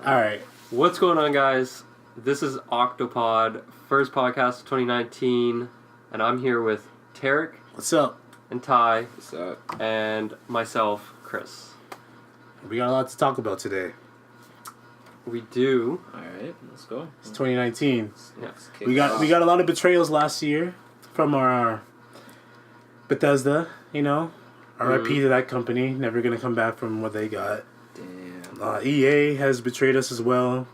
Alright, what's going on, guys? This is OctoPod, first podcast of 2019, and I'm here with Tarek. What's up? And Ty. What's up? And myself, Chris. We got a lot to talk about today. We do. Alright, let's go. It's 2019. Yeah. We got a lot of betrayals last year from our Bethesda, RIP to that company. Never gonna come back from what they got. Damn. EA has betrayed us as well.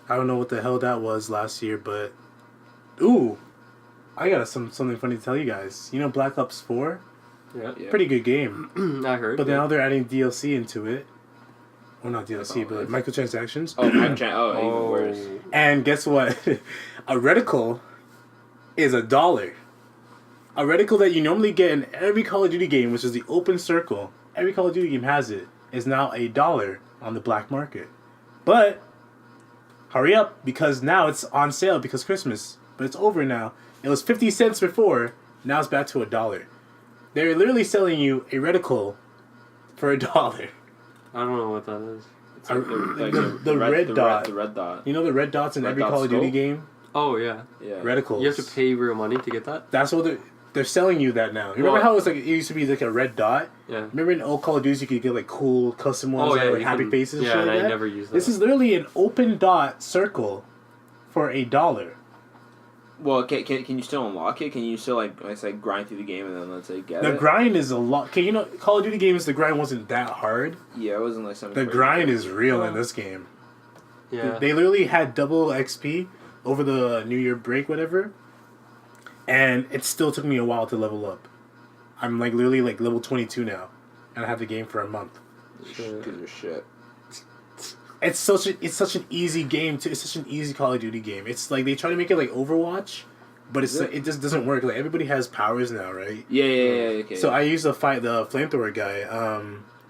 I don't know what the hell that was last year, but I got something funny to tell you guys. You know Black Ops 4? Yeah. Pretty good game. I heard. But now they're adding DLC into it. Well, not DLC, but microtransactions. Even worse. And guess what? A reticle is $1. A reticle that you normally get in every Call of Duty game, which is the open circle. Every Call of Duty game has it. Is now $1 on the black market. But hurry up, because now it's on sale because Christmas. But it's over now. It was 50 cents before. Now it's back to $1. They're literally selling you a reticle for $1. I don't know what that is. It's like the red dot. The red dot. You know the red dots in every Call of Duty game? Oh, yeah. Yeah. Reticles. You have to pay real money to get that? That's what they're selling you that now. You remember how it used to be like a red dot? Yeah. Remember in old Call of Duty you could get like cool custom ones like happy faces and shit like that? I never used that. This is literally an open dot circle for $1. Well, can you still unlock it? Can you still grind through the game and then let's say get the it? grind is a lot. Okay, Call of Duty games, the grind wasn't that hard. Yeah, it wasn't like something. The grind is real in this game. Yeah. They literally had double XP over the New Year break, whatever. And it still took me a while to level up. I'm literally level 22 now, and I have the game for a month. Because you're shit. It's such an easy game too. It's such an easy Call of Duty game. It's like they try to make it like Overwatch, but it just doesn't work. Like everybody has powers now, right? Yeah. Okay. So I used to fight the flamethrower guy,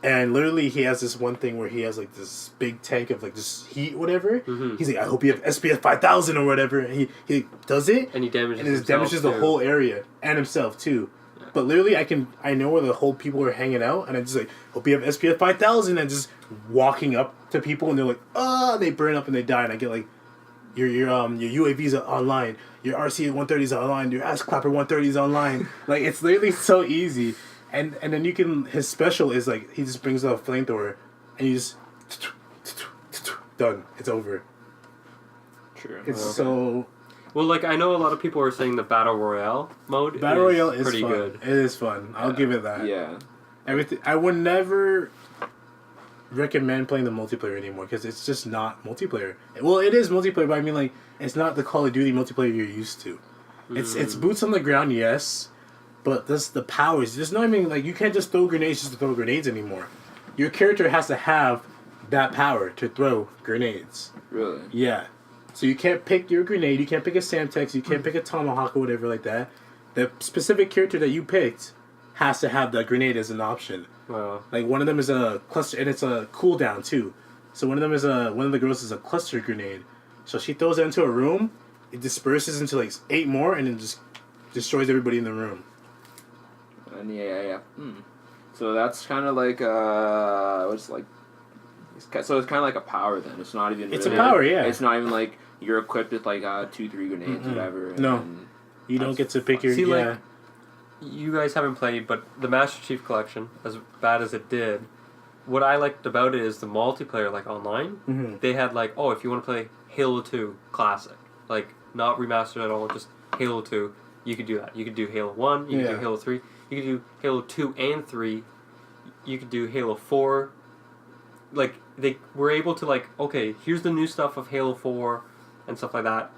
and literally he has this one thing where he has like this big tank of like this heat, whatever. Mm-hmm. He's like, I hope you have SPF 5000 or whatever. And he does it, and he damages. And it damages the whole area and himself too. Yeah. But literally, I know where the whole people are hanging out, and I just like, hope you have SPF 5000, and just walking up to people, and they're like, they burn up and they die, and I get like, your UAV's online, your RC-130's online, your ass clapper 130's online. Like it's literally so easy, and then his special is like he just brings out a flamethrower, and you just done. It's over. True. It's so. Well, I know a lot of people are saying the Battle Royale mode is pretty fun. good. It is fun. I'll give it that. Yeah. Everything. I would never recommend playing the multiplayer anymore because it's just not multiplayer. Well, it is multiplayer, but I mean, it's not the Call of Duty multiplayer you're used to. It's boots on the ground, yes, but the powers. There's not even, you can't just throw grenades just to throw grenades anymore. Your character has to have that power to throw grenades. Really? Yeah. So you can't pick your grenade, you can't pick a Samtex, you can't pick a Tomahawk or whatever like that. The specific character that you picked has to have the grenade as an option. Wow. One of them is a cluster, and it's a cooldown too. So one of the girls is a cluster grenade. So she throws it into a room, it disperses into 8 more, and then just destroys everybody in the room. And yeah. So that's kind of like so it's kind of like a power then. It's not even. It's really, a power, yeah. It's not even like you're equipped with 2-3 grenades, whatever. No, you don't get to pick your. See, you guys haven't played, but the Master Chief Collection, as bad as it did, what I liked about it is the multiplayer, online. Mm-hmm. They had if you want to play Halo 2 Classic, not remastered at all, just Halo 2, you could do that. You could do Halo 1, you could do Halo 3, you could do Halo 2 and 3, you could do Halo 4. They were able to okay, here's the new stuff of Halo 4 and stuff like that.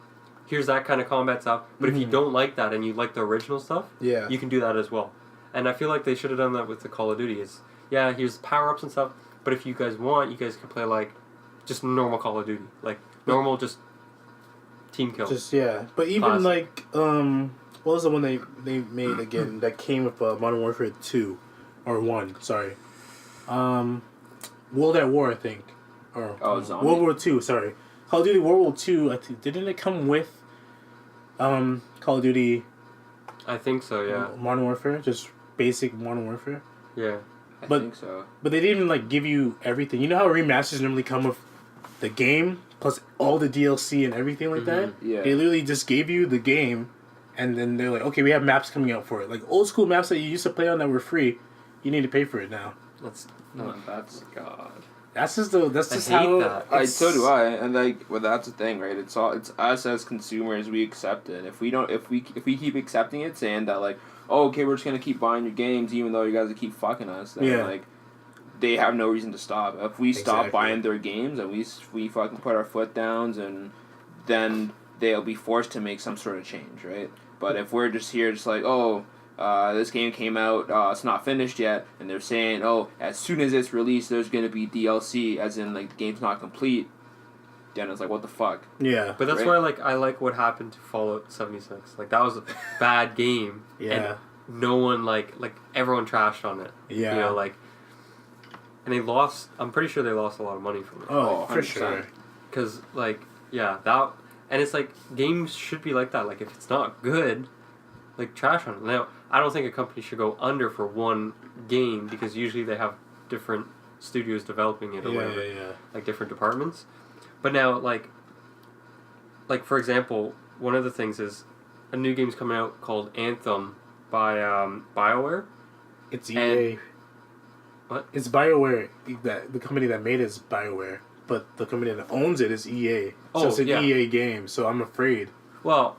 Here's that kind of combat stuff. But if you don't like that and you like the original stuff, you can do that as well. And I feel like they should have done that with the Call of Duty. Here's power-ups and stuff, but if you guys want, you guys can play just normal Call of Duty. Normal just team kill. But even Classic. what was the one they made again that came with Modern Warfare 2 or 1, sorry. World at War, I think. Or Zombie? World War 2, sorry. Call of Duty World War 2, I think, didn't it come with Call of Duty? I think so, yeah. Modern Warfare, just basic Modern Warfare. Yeah. I think so. But they didn't even give you everything. You know how remasters normally come with the game plus all the DLC and everything like that. Yeah. They literally just gave you the game, and then they're like, okay, we have maps coming out for it. Like old school maps that you used to play on that were free, you need to pay for it now. That's God. That's just hate how. that. So do I, and like, well, that's the thing, right? It's us as consumers. We accept it. If we keep accepting it, saying that like, oh, okay, we're just gonna keep buying your games, even though you guys keep fucking us. Then, like, they have no reason to stop. If we stop buying their games and we fucking put our foot down, and then they'll be forced to make some sort of change, right? But if we're just here, just like, oh. This game came out, it's not finished yet, and they're saying, oh, as soon as it's released, there's going to be DLC, as in, like, the game's not complete, then it's like, what the fuck? Yeah. But that's why, like, I like what happened to Fallout 76. Like, that was a bad game. Yeah. And no one, like, everyone trashed on it. Yeah. You know, like, and they lost, I'm pretty sure they lost a lot of money from it. Oh, for sure. Because, like, yeah, that, and it's like, games should be like that. Like, if it's not good, like, trash on it. Now, I don't think a company should go under for one game, because usually they have different studios developing it or whatever. Yeah. Like, different departments. But now, like, for example, one of the things is a new game's coming out called Anthem by BioWare. It's EA. And, what? It's BioWare. The company that made it is BioWare, but the company that owns it is EA. So it's an EA game, so I'm afraid. Well,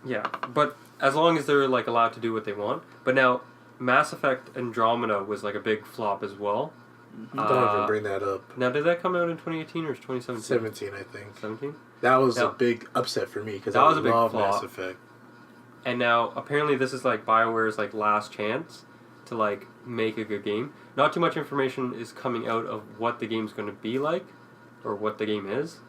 yeah, but as long as they're, like, allowed to do what they want. But now, Mass Effect Andromeda was, like, a big flop as well. Don't even bring that up. Now, did that come out in 2018 or 2017? 17, I think. 17? That was a big upset for me, because I was a big love flop. Mass Effect. And now, apparently, this is, like, BioWare's, like, last chance to, like, make a good game. Not too much information is coming out of what the game's going to be like, or what the game is.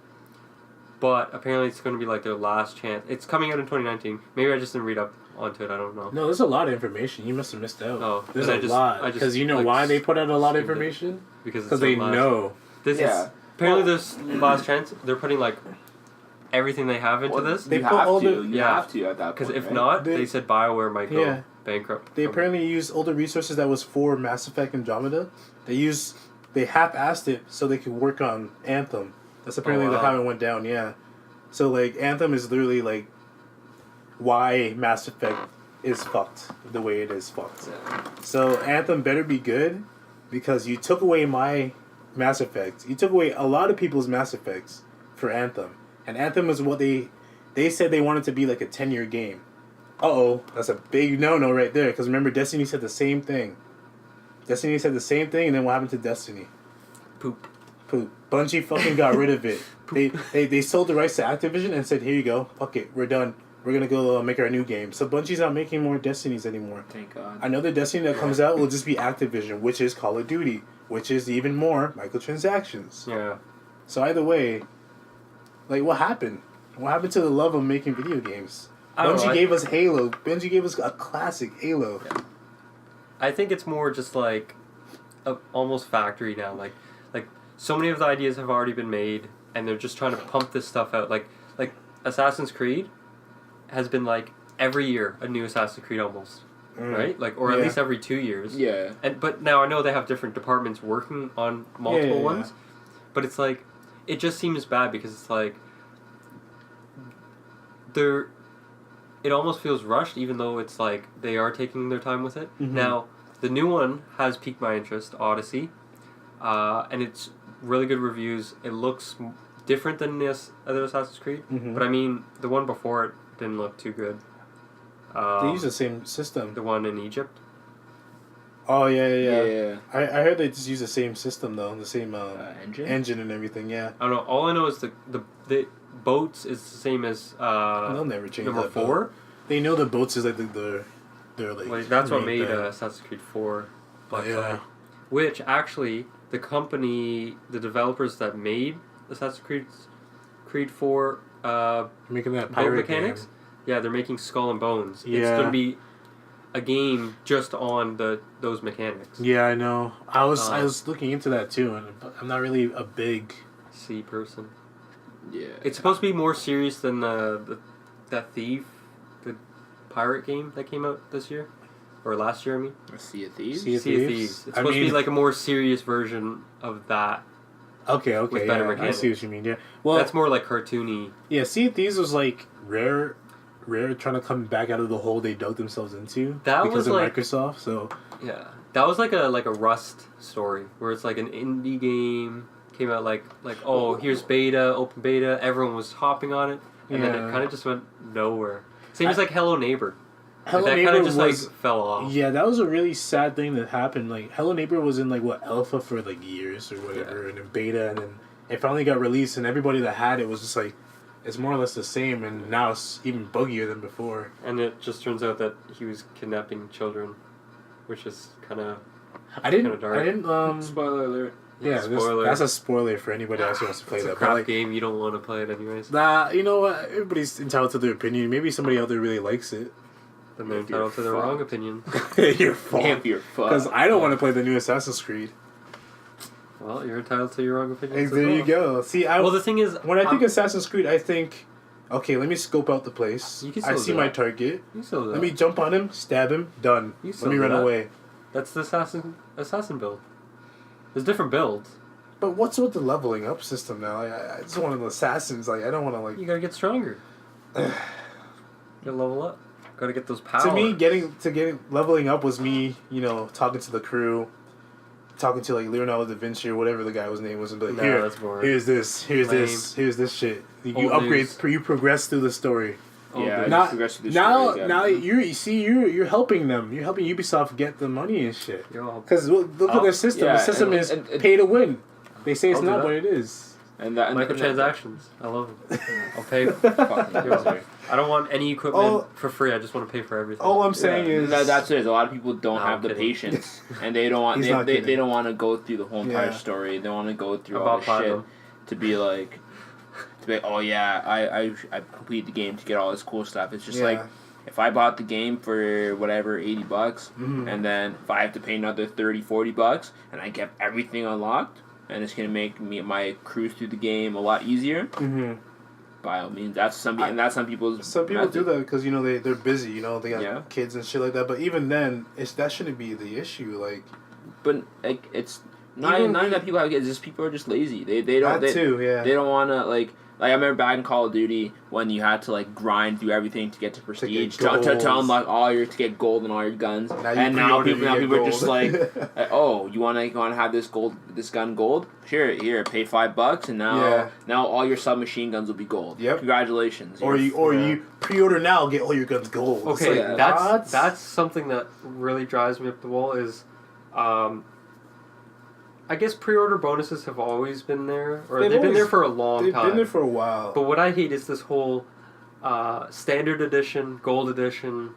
But apparently it's going to be like their last chance. It's coming out in 2019. Maybe I just didn't read up onto it. I don't know. No, there's a lot of information. You must have missed out. Oh, there's a lot. Because you know why they put out a lot of information? Because they know. This is apparently this last chance. They're putting like everything they have into this. They you put have all to. the You have to at that point. Because if not, they said BioWare might go bankrupt. They apparently used all the resources that was for Mass Effect Andromeda. They half-assed it so they could work on Anthem. That's apparently how it went down, yeah. So, like, Anthem is literally, like, why Mass Effect is fucked the way it is fucked. So, Anthem better be good, because you took away my Mass Effect. You took away a lot of people's Mass Effects for Anthem. And Anthem is what they said they wanted to be, like, a 10-year game. Uh-oh, that's a big no-no right there, because remember, Destiny said the same thing. Destiny said the same thing, and then what happened to Destiny? Poop. Bungie fucking got rid of it. They sold the rights to Activision and said, here you go, fuck it, we're done. We're gonna go make our new game. So Bungie's not making more Destinies anymore. Thank God. Another Destiny that comes out will just be Activision, which is Call of Duty, which is even more microtransactions. Yeah. So either way, like, what happened? What happened to the love of making video games? Bungie gave us Halo. Bungie gave us a classic Halo. Yeah. I think it's more just like almost factory now. Like so many of the ideas have already been made, and they're just trying to pump this stuff out. Like Assassin's Creed has been like every year a new Assassin's Creed almost, right? Like, or at least every 2 years. Yeah. But now I know they have different departments working on multiple ones, but it's like it just seems bad because it's like it almost feels rushed, even though it's like they are taking their time with it. Mm-hmm. Now, the new one has piqued my interest, Odyssey, and it's really good reviews. It looks different than this other Assassin's Creed, but I mean, the one before it didn't look too good. They use the same system. The one in Egypt. Oh yeah. I heard they just use the same system though, the same engine and everything. Yeah. I don't know. All I know is the boats is the same as they'll never change number that 4. boat. They know the boats is like they're like. Well, that's what made Assassin's Creed 4. But, which actually the developers that made Assassin's Creed 4 making that boat pirate mechanics. game. Yeah, they're making Skull and Bones. Yeah. It's going to be a game just on those mechanics. Yeah, I know. I was looking into that too, and I'm not really a big sea person. Yeah. It's supposed to be more serious than that Thief, the pirate game that came out this year. Or last year, I mean. Sea of Thieves? Sea of Thieves. It's supposed to be like a more serious version of that. Okay, with better yeah, I mechanics. see what you mean. Yeah, well, That's more like cartoony. yeah. Sea of Thieves was like Rare trying to come back out of the hole they dug themselves into That because was of like- Microsoft. So Yeah, that was like a Rust story where it's like an indie game came out like here's beta, open beta, everyone was hopping on it, and then Yeah. it kind of just went nowhere. Same as like Hello Neighbor. Hello That Neighbor kind of just was like fell off. yeah, that was a really sad thing that happened. Like Hello Neighbor was in like alpha for like years or whatever, and then beta, and then it finally got released, and everybody that had it was just like, it's more or less the same, and now it's even buggier than before. And it just turns out that he was kidnapping children, which is kind of I didn't. Spoiler alert. Yeah, spoiler. that's a spoiler for anybody else who wants to play It's that. a But crap like, game. You don't want to play it anyways. nah, you know what? Everybody's entitled to their opinion. Maybe somebody out there really likes it. Then they're If you're entitled to their fucked. wrong opinion. Your fault. If you're fucked. Because I don't want to play the new Assassin's Creed. Well, you're entitled to your wrong opinion. Hey, there you go. See, Well, the thing is, when I think Assassin's Creed, I think, okay, let me scope out the place. You can I still see do my that. target. you still do Let that. me jump on him, stab him, done. You Let still me do run that. away. That's the assassin build. There's different builds. But what's with the leveling up system now? I just want an assassins. Like I don't want to like. You gotta get stronger. You gotta level up. Gotta get those powers. To me, getting leveling up was me, talking to the crew, talking to like Leonardo da Vinci or whatever the guy's name was, and be like, No, here, that's boring. here's this, here's Lame. this, here's this shit. You Old upgrade, news. you progress through the story. Yeah, dude. Now, progress through the now, story, yeah. now you're helping them. You're helping Ubisoft get the money and shit. You're all- Because look at their system. yeah, the system and- is and- pay to win. They say it's I'll do not, that. but it is. And that Microtransactions. I love them. I'll pay. Fucking misery. I don't want any equipment Oh. for free. I just want to pay for everything. All I'm saying is that's it. A lot of people don't No, have I'm the kidding. patience, and they don't want He's they, not they, kidding. they don't want to go through the whole entire Yeah. story. They want to go through About all the shit platinum. to be like, oh yeah, I completed the game to get all this cool stuff. It's just like, if I bought the game for whatever $80, Mhm. and then if I have to pay another $30-$40, and I get everything unlocked, and it's gonna make my cruise through the game a lot easier. Mm-hmm. By all means, that's some people's. Some people do method. that because they're busy. They got Yeah. kids and shit like that. But even then, that shouldn't be the issue. Like But like it's not Even- that people have kids. Just people are just lazy. They don't. that too. Yeah. They don't want to like I remember back in Call of Duty when you had to like grind through everything to get to prestige to golds. unlock to get gold in all your guns. Now you And now pre-order to people get are just gold. like, oh, you want to have this gun gold? Here, pay $5, and now all your submachine guns will be gold. Yep. Congratulations. or you pre-order now, get all your guns gold. It's Okay, like, that's what? that's something that really drives me up the wall. Is, I guess pre-order bonuses have always been there, or they've been there for a long They've time. been there for a while. But what I hate is this whole standard edition, gold edition,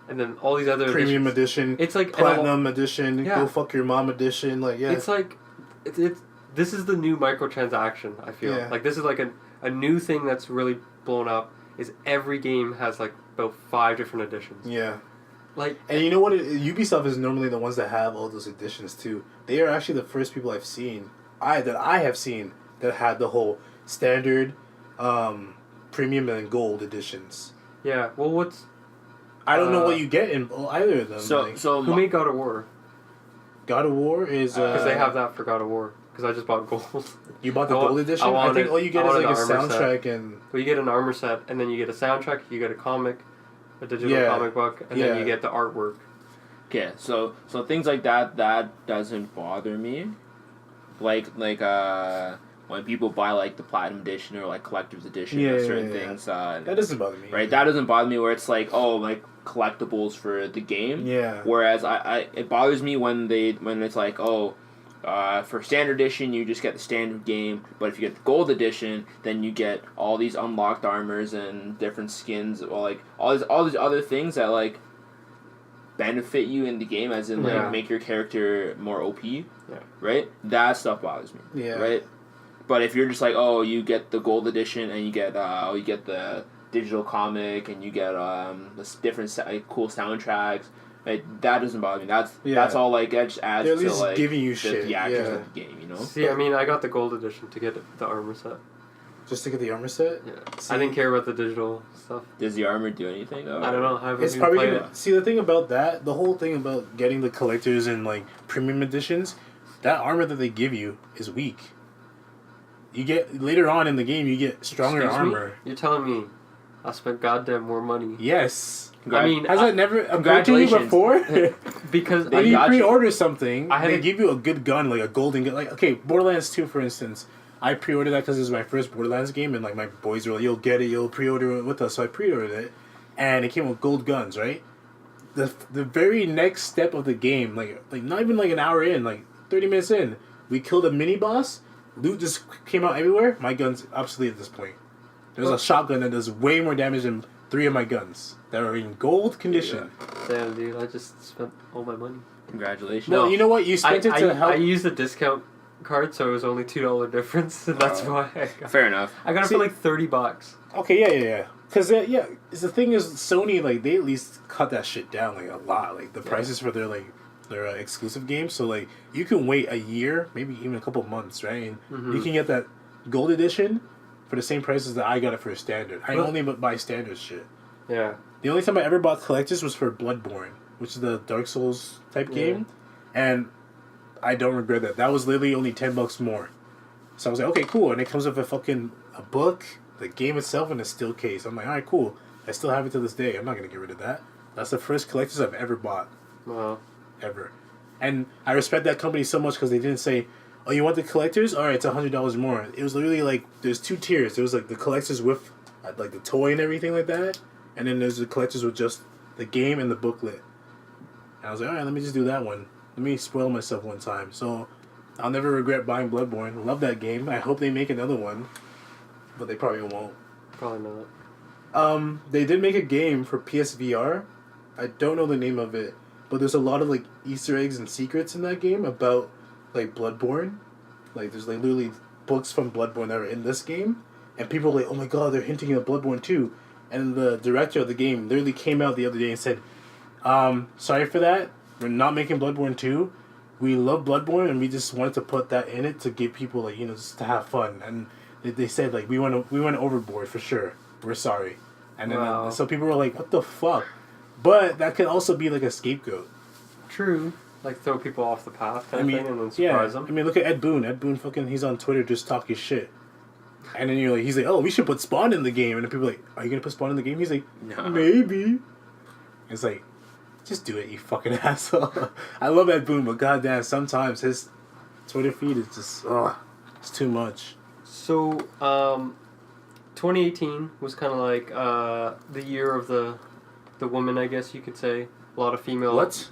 and then all these other Premium editions. edition. It's like Platinum edition. Yeah. Go fuck your mom edition. Like yeah. It's like it's this is the new microtransaction. I feel Yeah. like this is like a new thing that's really blown up. Is every game has like about 5 different editions. yeah. Like And you know what? Ubisoft is normally the ones that have all those editions too. They are actually the first people I've seen, that had the whole standard, premium and gold editions. yeah. Well, what's I don't know what you get in either of them. So who made God of War? God of War is Because they have that for God of War. Because I just bought gold. You bought the I want- gold edition. I I wanted- think all you get I is like a wanted the armor set. soundtrack and Well, you get an armor set, and then you get a soundtrack. You get a comic, a digital Yeah. comic book, and then you get the artwork. Okay, so things like that doesn't bother me, like when people buy like the platinum edition or like collector's edition of certain things. that doesn't bother me. Right, that doesn't bother me. Where it's like like collectibles for the game. Yeah. Whereas it bothers me when it's like for standard edition you just get the standard game, but if you get the gold edition, then you get all these unlocked armors and different skins, or like all these other things that like benefit you in the game, as in like make your character more OP. Yeah. Right? That stuff bothers me. Yeah. Right? But if you're just like, you get the gold edition and you get the digital comic and you get this different cool soundtracks, like, that doesn't bother me. That's all like that just adds They're at to least like giving you the shit. theatrics Yeah. of the game, you know? See, I mean, I got the gold edition to get the armor set. Just to get the armor set. Yeah. See? I didn't care about the digital stuff. Does the armor do anything though? I don't know. I haven't It's even probably played gonna, see the thing about that. The whole thing about getting the collectors and like premium editions, that armor that they give you is weak. You get later on in the game, you get stronger armor. You're telling me I spent goddamn more money? Yes. I mean, has that never occurred to you congratulations. before? Because When you pre-order something, they a- give you a good gun, like a golden gun. Like, okay, Borderlands 2, for instance. I pre-ordered that because it was my first Borderlands game, and like my boys were like, "You'll get it, you'll pre-order it with us." So I pre-ordered it, and it came with gold guns, right? The very next step of the game, like not even like an hour in, like 30 minutes in, we killed a mini boss. Loot just came out everywhere. My gun's obsolete at this point. There's a shotgun that does way more damage than 3 of my guns that are in gold condition. Damn, dude, I just spent all my money. Congratulations. Well, you know what? You spent it to help. I used a discount card, so it was only $2 difference, and that's why I got Fair enough. I got it for like $30. Okay, yeah. Because, the thing is, Sony, like, they at least cut that shit down, like, a lot. Like, the prices for their, like, their exclusive games. So, like, you can wait a year, maybe even a couple months, right? And you can get that gold edition for the same prices that I got it for a standard. I only buy standard shit. Yeah. The only time I ever bought collectors was for Bloodborne, which is the Dark Souls type game. And I don't regret that. That was literally only $10 more. So I was like, okay, cool. And it comes with a book, the game itself, and a steel case. I'm like, all right, cool. I still have it to this day. I'm not going to get rid of that. That's the first collectors I've ever bought. Wow. Ever. And I respect that company so much because they didn't say, oh, you want the collectors? All right, it's $100 more. It was literally like, there's 2 tiers. There was like the collectors with like the toy and everything like that. And then there's the collectors with just the game and the booklet. And I was like, all right, let me just do that one. Let me spoil myself one time. So I'll never regret buying Bloodborne. Love that game. I hope they make another one. But they probably won't. Probably not. They did make a game for PSVR. I don't know the name of it. But there's a lot of like Easter eggs and secrets in that game about like Bloodborne. Like there's like literally books from Bloodborne that are in this game. And people are like, oh my god, they're hinting at Bloodborne 2. And the director of the game literally came out the other day and said, sorry for that. We're not making Bloodborne 2. We love Bloodborne and we just wanted to put that in it to give people like, just to have fun. And they said like we went overboard for sure. We're sorry. And then so people were like, what the fuck? But that could also be like a scapegoat. True. Like throw people off the path kind of thing and then surprise them. I mean, look at Ed Boon. Ed Boon fucking, he's on Twitter just talking shit. And then he's like, oh, we should put Spawn in the game. And then people are like, are you going to put Spawn in the game? He's like, no. Maybe. It's like, just do it, you fucking asshole. I love Ed Boon, but goddamn, sometimes his Twitter feed is just, it's too much. So, 2018 was kind of like the year of the woman, I guess you could say. A lot of female... What?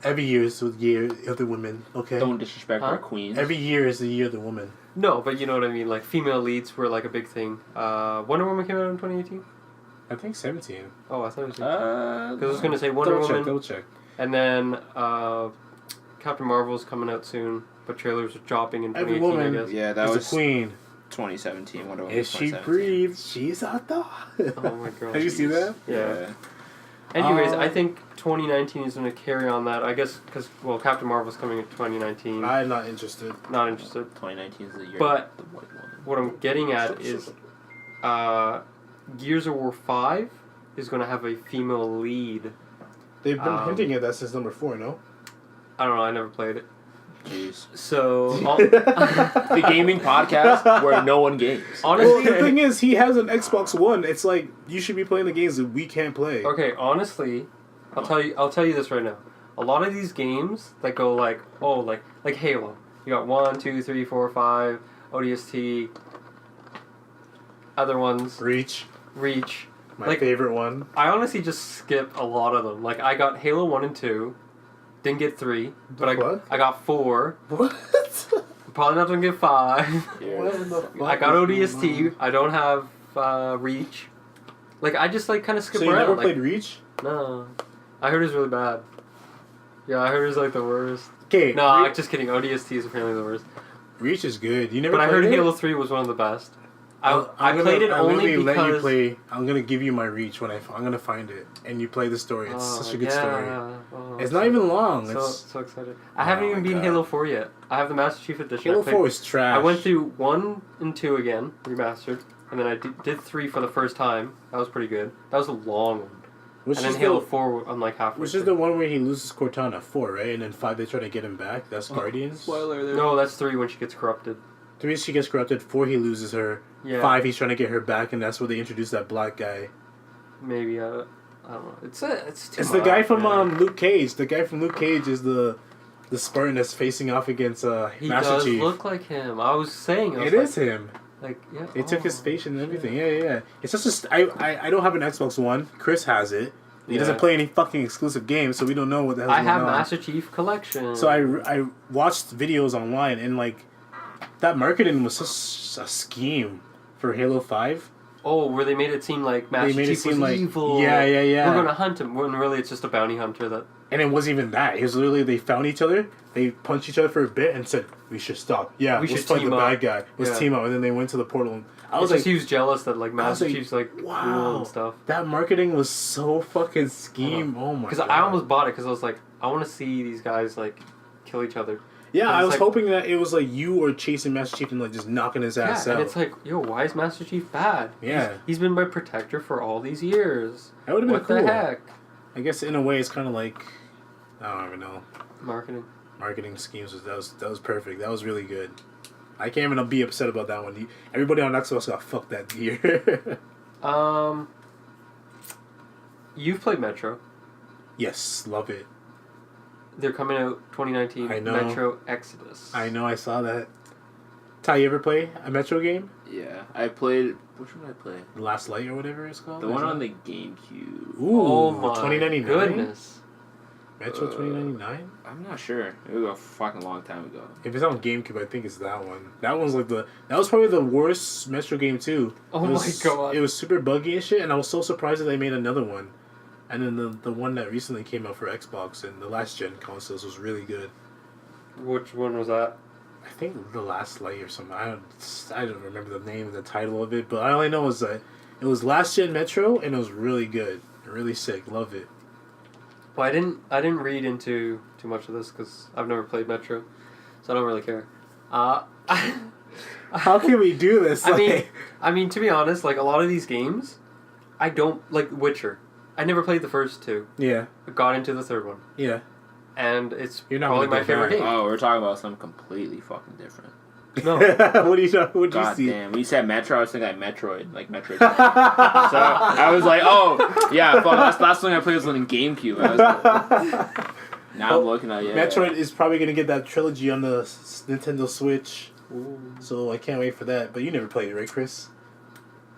Every year is the year of the women, okay? Don't disrespect our queens. Every year is the year of the woman. No, but you know what I mean. Like, female leads were like a big thing. Wonder Woman came out in 2018? I think 17. Oh, I thought it was 18. Because I was going to say Wonder Woman. Double check. And then Captain Marvel's coming out soon, but trailers are dropping in 2018, Every woman, I guess. Yeah, that was the queen. 2017. Wonder Woman. If she breathes, she's out there. Oh my god. Have you seen that? Yeah. Anyways, I think 2019 is going to carry on that. I guess because, Captain Marvel's coming in 2019. I'm not interested. Not interested. 2019 is the year. But what I'm getting at is Gears of War 5 is going to have a female lead. They've been hinting at that since number 4, no? I don't know. I never played it. Jeez. So... the gaming podcast where no one games. Honestly... the thing is, he has an Xbox One. It's like, you should be playing the games that we can't play. Okay, honestly, I'll tell you this right now. A lot of these games that go like Halo. You got 1, 2, 3, 4, 5, ODST, other ones. Reach. My favorite one. I honestly just skip a lot of them. Like, I got Halo 1 and 2. Didn't get 3, but I got 4. What? Probably not gonna get 5. What in the fuck? I got ODST. I don't have Reach. Like, I just kind of skip around. So you never played Reach? No. I heard it's really bad. Yeah, I heard it's like the worst. Okay. No, I'm just kidding. ODST is apparently the worst. Reach is good. You never. But I heard it? Halo 3 was one of the best. I played it only because... let you play. I'm gonna give you my Reach when I'm gonna find it, and you play the story. It's such a good story. It's not even long. So excited. I haven't even beaten Halo 4 yet. I have the Master Chief Edition. Halo 4 is trash. I went through 1 and 2 again, remastered, and then I did 3 for the first time. That was pretty good. That was a long one. And then Halo 4, I'm like halfway. Which is the one where he loses Cortana? 4, right? And then 5, they try to get him back. That's Guardians. Spoiler there. No, that's 3 when she gets corrupted. 3, she gets corrupted. 4, he loses her. Yeah. 5, he's trying to get her back, and that's where they introduce that black guy. Maybe I don't know. It's too It's much, the guy from man. Luke Cage. The guy from Luke Cage is the Spartan that's facing off against He Master does Chief. look like him. I was saying It is him. Like yeah. They took his face and everything. Yeah. It's just I don't have an Xbox One. Chris has it. He doesn't play any fucking exclusive games, so we don't know what the hell's going on. I have Master Chief Collection. So I watched videos online, and like that marketing was such a scheme for Halo 5. Oh, where they made it seem like Master Chief was evil. Yeah. We're gonna hunt him, when really it's just a bounty hunter that. And it wasn't even that. It was literally they found each other, they punched each other for a bit, and said we should stop. Yeah, we let's should fight team the up. bad guy. Let's team up, and then they went to the portal. And I was like, he was jealous that like Master Chief's like wow, cool and stuff. That marketing was so fucking scheme. Oh my god. Because I almost bought it because I was like, I want to see these guys like kill each other. Yeah, I was like, hoping that it was like you were chasing Master Chief and like just knocking his ass out. And it's like, yo, why is Master Chief bad? Yeah. He's been my protector for all these years. That would have been what cool. the heck? I guess in a way it's kind of like, I don't even know. Marketing schemes that was perfect. That was really good. I can't even be upset about that one. Everybody on Xbox got fucked that year. You've played Metro. Yes, love it. They're coming out 2019. I know. Metro Exodus. I know, I saw that. Ty, you ever play a Metro game? Yeah, I played. Which one did I play? The Last Light or whatever it's called? The one on the GameCube. Ooh, oh my 2099? Goodness. Metro 2099? I'm not sure. It was a fucking long time ago. If it's on GameCube, I think it's that one. That one's like that was probably the worst Metro game too. Oh my god. It was super buggy and shit, and I was so surprised that they made another one. And then the one that recently came out for Xbox and the last gen consoles was really good. Which one was that? I think The Last Light or something. I don't remember the name and the title of it, but all I know is that it was last gen Metro and it was really good, really sick. Love it. Well, I didn't read into too much of this because I've never played Metro, so I don't really care. How can we do this? I mean, to be honest, like a lot of these games, I don't like Witcher. I never played the first two. Yeah. I got into the third one. Yeah. And it's probably my favorite game. Oh, we're talking about something completely fucking different. No. What do you see? God damn. When you said Metro, I was thinking like Metroid. Like Metroid. So I was like, oh, yeah, fuck, last thing I played was on the GameCube. I was like, now I'm looking at it. Metroid is probably going to get that trilogy on the Nintendo Switch. Ooh. So I can't wait for that. But you never played it, right, Chris?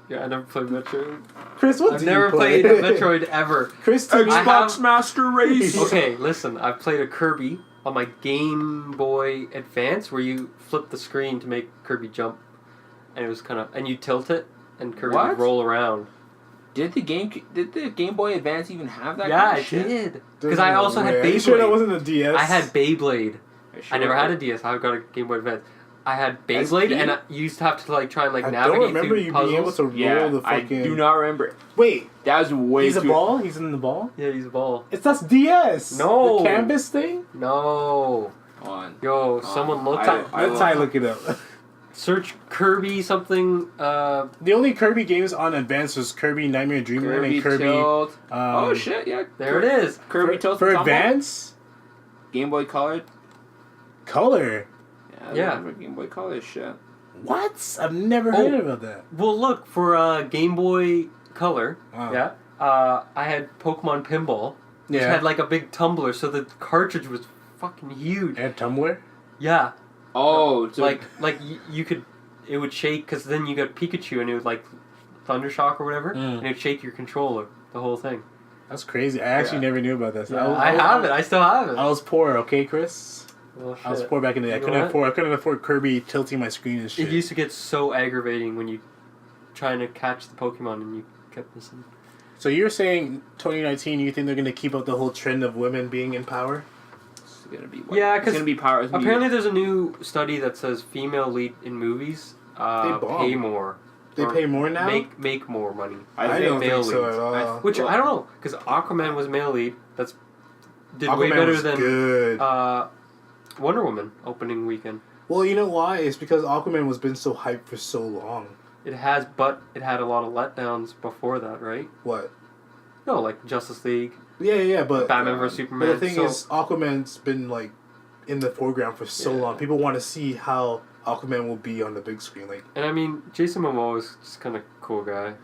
Yeah, I never played Metroid. Chris, what I've did never you play? played a Metroid ever. Chris, Xbox Master Race. Okay, listen. I've played a Kirby on my Game Boy Advance where you flip the screen to make Kirby jump, and it was and you tilt it, and Kirby would roll around. Did the Game Boy Advance even have that? Yeah, kind of it shit? did. Because I also had Beyblade. Are you sure that wasn't a DS? I had Beyblade. Sure I never had a DS. I got a Game Boy Advance. I had Beyblade, and I used to have to try and I navigate don't remember through you puzzles. being able to roll the fucking... I do not remember. Wait, that was way he's too... a ball? He's in the ball? Yeah, he's a ball. That's DS! No! The canvas thing? No. On. Yo, someone look Let Ty look it up. Search Kirby something. The only Kirby games on Advance was Kirby Nightmare Dreamland and Kirby... Tilt. Oh shit, yeah. There it is. Kirby Tilt for Advance? Game Boy Color. Color? Yeah. I remember Game Boy Color shit. What? I've never heard about that. Well, look, for Game Boy Color, Wow. I had Pokemon Pinball, which had like a big tumbler, so the cartridge was fucking huge. And Tumblr? Yeah. Oh, so like you could, it would shake because then you got Pikachu and it would like Thundershock or whatever, and it would shake your controller, the whole thing. That's crazy. I actually never knew about this. Yeah, I have it. I still have it. I was poor, okay, Chris? Well, I was poor back in the day. I couldn't afford Kirby tilting my screen and shit. It used to get so aggravating when you trying to catch the Pokemon and you kept missing. So you're saying 2019? You think they're gonna keep up the whole trend of women being in power? It's gonna be yeah, because it's gonna be power. Apparently, there's a new study that says female lead in movies pay more. They pay more now. Make more money. I don't think so at all. Which I don't know, because Aquaman was male lead. Did Aquaman way better was than good. Wonder Woman opening weekend. Well, you know why? It's because Aquaman was been so hyped for so long. It has, but it had a lot of letdowns before that, right? What? No, like Justice League. Yeah, but Batman vs Superman. But the thing is, Aquaman's been like in the foreground for so long. People want to see how Aquaman will be on the big screen. Like, and I mean, Jason Momoa is just kind of cool guy.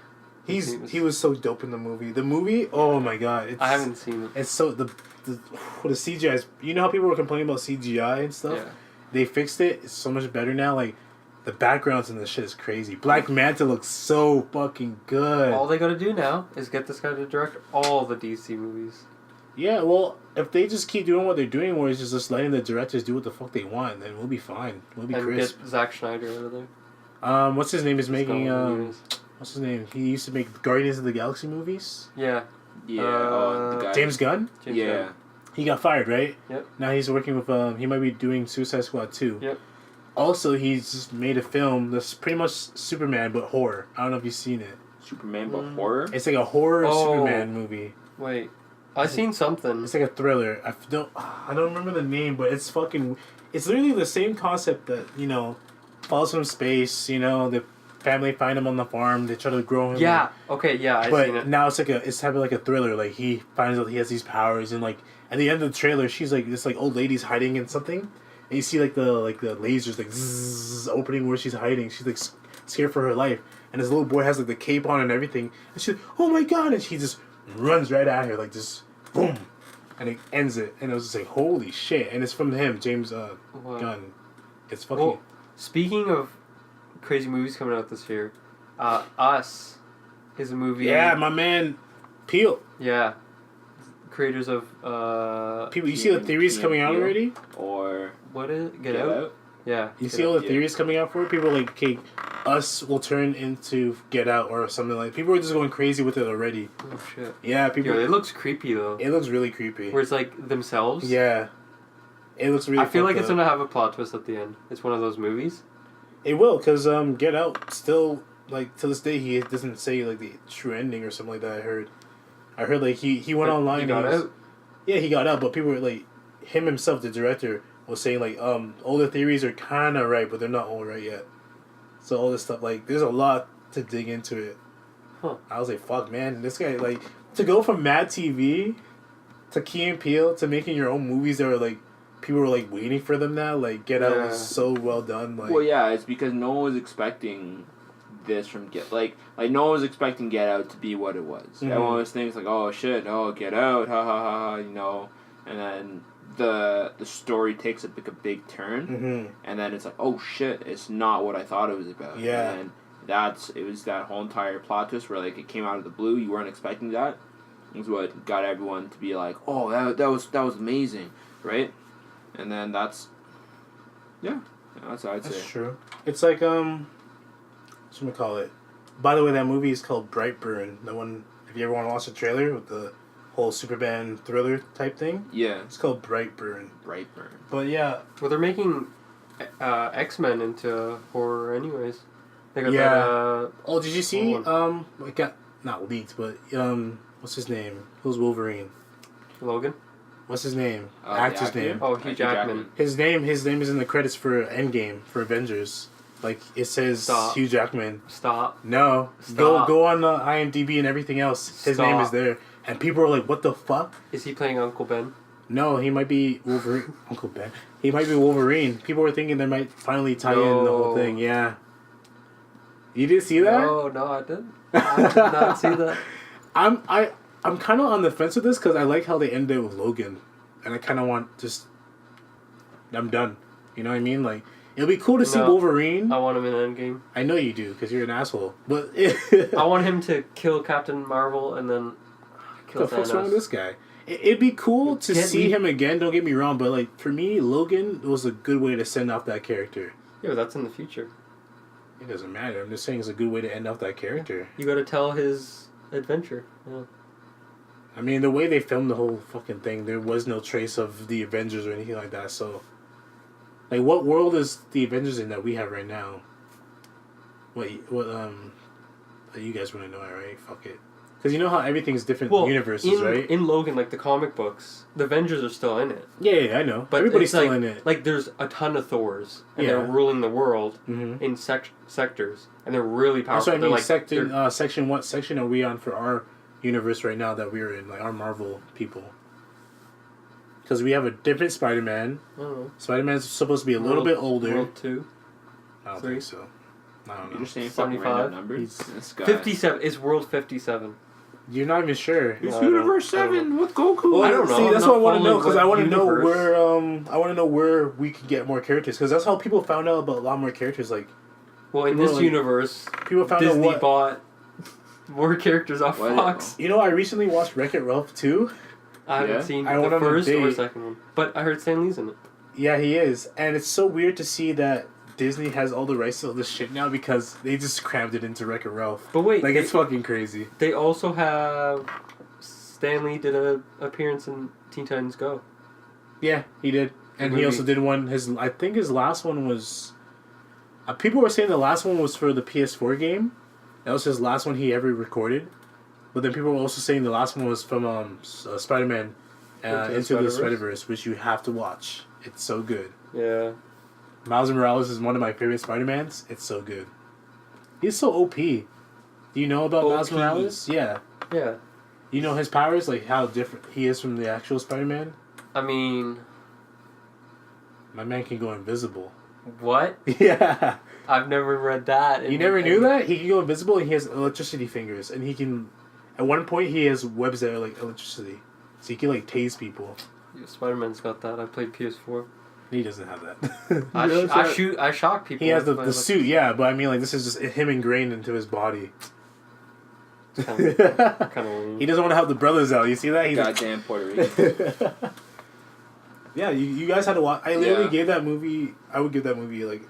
he was so dope in the movie. The movie, oh my god! I haven't seen it. It's so the CGI is. You know how people were complaining about CGI and stuff? Yeah. They fixed it. It's so much better now. Like, the backgrounds in this shit is crazy. Black Manta looks so fucking good. All they gotta do now is get this guy to direct all the DC movies. Yeah, well, if they just keep doing what they're doing, where it's just letting the directors do what the fuck they want, then we'll be fine. We'll be crisp. Get Zack Snyder out of there. What's his name is making, what's his name? He used to make Guardians of the Galaxy movies. Yeah. Yeah. The guy. James Gunn? James Gunn. He got fired, right? Yep. Now he's working with, he might be doing Suicide Squad 2. Yep. Also, he's just made a film that's pretty much Superman, but horror. I don't know if you've seen it. Superman, but horror? It's like a horror Superman movie. Wait. I seen something. It's like a thriller. I don't remember the name, but it's fucking... It's literally the same concept that, you know, falls from space, you know, the family find him on the farm, they try to grow him. Yeah, okay, yeah, I seen it. But now it's type of like a thriller. Like, he finds out he has these powers, and like, at the end of the trailer, she's like, this like old lady's hiding in something, and you see like the lasers like zzz, opening where she's hiding. She's like scared for her life, and this little boy has like the cape on and everything, and she's like, oh my god, and she just runs right at her, like, just boom, and it ends it, and it was just like, holy shit. And it's from him, James Gunn. It's fucking... Well, speaking of crazy movies coming out this year, Us is a movie... Yeah, my man, Peele. Yeah. Creators of... People, you see the theories coming out already? Or... What is it? Get Out? Yeah. You see all the theories coming out for it? People are like, okay, Us will turn into Get Out or something like... People are just going crazy with it already. Oh, shit. Yeah, people... Yo, it looks creepy, though. It looks really creepy. Where it's like themselves? Yeah. It looks really... I feel like it's gonna have a plot twist at the end. It's one of those movies. It will, because Get Out still, like, to this day, he doesn't say, like, the true ending or something like that, I heard, like, he went online... He got out? Yeah, he got out, but people were, like... Him himself, the director, was saying, like, all the theories are kind of right, but they're not all right yet. So all this stuff, like, there's a lot to dig into it. Huh. I was like, fuck, man, this guy, like... To go from Mad TV to Key and Peele to making your own movies that are, like... People were, like, waiting for them now. Like, Get Out was so well done. Like, well, yeah, it's because no one was expecting this from like no one was expecting Get Out to be what it was. Mm-hmm. Everyone was thinking, like, oh, shit, oh, Get Out, ha, ha, ha, ha, you know. And then the story takes a big turn. And then it's like, oh, shit, it's not what I thought it was about. Yeah. And it was that whole entire plot twist where, like, it came out of the blue. You weren't expecting that. It was what got everyone to be like, oh, that was amazing, right? And then that's what I'd say. That's true. It's like, whatchamacallit. By the way, that movie is called Brightburn. The one, if you ever want to watch the trailer with the whole Superman thriller type thing. Yeah. It's called Brightburn. Brightburn. But yeah. Well, they're making X-Men into horror anyways. They got yeah. that, oh, did you see, it got, not leaked, but, what's his name? Who's Wolverine? Logan? What's his name? Actor's name. Oh, Hugh Jackman. His name is in the credits for Endgame, for Avengers. Like, it says Stop. Hugh Jackman. Stop. No. Stop. Go on IMDb and everything else. His name is there. And people are like, what the fuck? Is he playing Uncle Ben? No, he might be Wolverine. Uncle Ben. He might be Wolverine. People were thinking they might finally tie in the whole thing. Yeah. You didn't see that? No, I didn't. I did not see that. I'm kind of on the fence with this because I like how they ended with Logan. And I kind of want I'm done. You know what I mean? Like, it'll be cool to see Wolverine. I want him in Endgame. I know you do because you're an asshole. But I want him to kill Captain Marvel and then kill Thanos. What's wrong with this guy? It'd be cool to see him again, don't get me wrong. But, like, for me, Logan was a good way to send off that character. Yeah, but that's in the future. It doesn't matter. I'm just saying it's a good way to end off that character. You gotta tell his adventure. Yeah. I mean, the way they filmed the whole fucking thing, there was no trace of the Avengers or anything like that, so... Like, what world is the Avengers in that we have right now? What you guys want to know it, right? Fuck it. Because you know how everything's different universes, right? In Logan, like, the comic books, the Avengers are still in it. Yeah, I know. But everybody's still like, in it. Like, there's a ton of Thors, and they're ruling the world in sectors, and they're really powerful. That's what I mean, section, what section are we on for our universe right now that we're in, like our Marvel people? Because we have a different Spider-Man. I don't know. Spider-Man's supposed to be a little bit older. World 2. I don't 3? think so. I don't know. You're just saying fucking 75? random numbers. This guy. 57. It's World 57. You're not even sure. It's No, I don't- Universe I don't 7 with Goku. Well, I don't know. See, I'm that's not what I want to know following because I what want to know universe. where I want to know where we could get more characters because that's how people found out about a lot more characters. Like Well, in People this like- universe, people found Disney out what. bought more characters off What? Fox. You know, I recently watched Wreck-It Ralph 2. I haven't Yeah? seen I the went on a first or date. second one, but I heard Stan Lee's in it. Yeah, he is, and it's so weird to see that Disney has all the rights to all this shit now because they just crammed it into Wreck-It Ralph. But wait, Like it's fucking crazy. they also have Stan Lee did an appearance in Teen Titans Go. Yeah, he did, and he movie. also did one. I think his last one was. People were saying the last one was for the PS4 game. That was his last one he ever recorded. But then people were also saying the last one was from Spider-Man Into the Spider-Verse, which you have to watch. It's so good. Yeah. Miles Morales is one of my favorite Spider-Mans. It's so good. He's so OP. Do you know about Miles OP. Morales? Yeah. Yeah. You know his powers? Like how different he is from the actual Spider-Man? I mean, My man can go invisible. what? Yeah. I've never read that. You never knew that? He can go invisible and he has electricity fingers. And he can... At one point, he has webs that are like electricity. So he can like tase people. Spider-Man's got that. I played PS4. He doesn't have that. I shock people. He has with my the suit, yeah. But I mean, like, this is just him ingrained into his body. Kind of lame. He doesn't want to help the brothers out. You see that? He's like, Goddamn Puerto Rican. yeah, you guys had to watch. I literally Yeah. gave that movie. I would give that movie like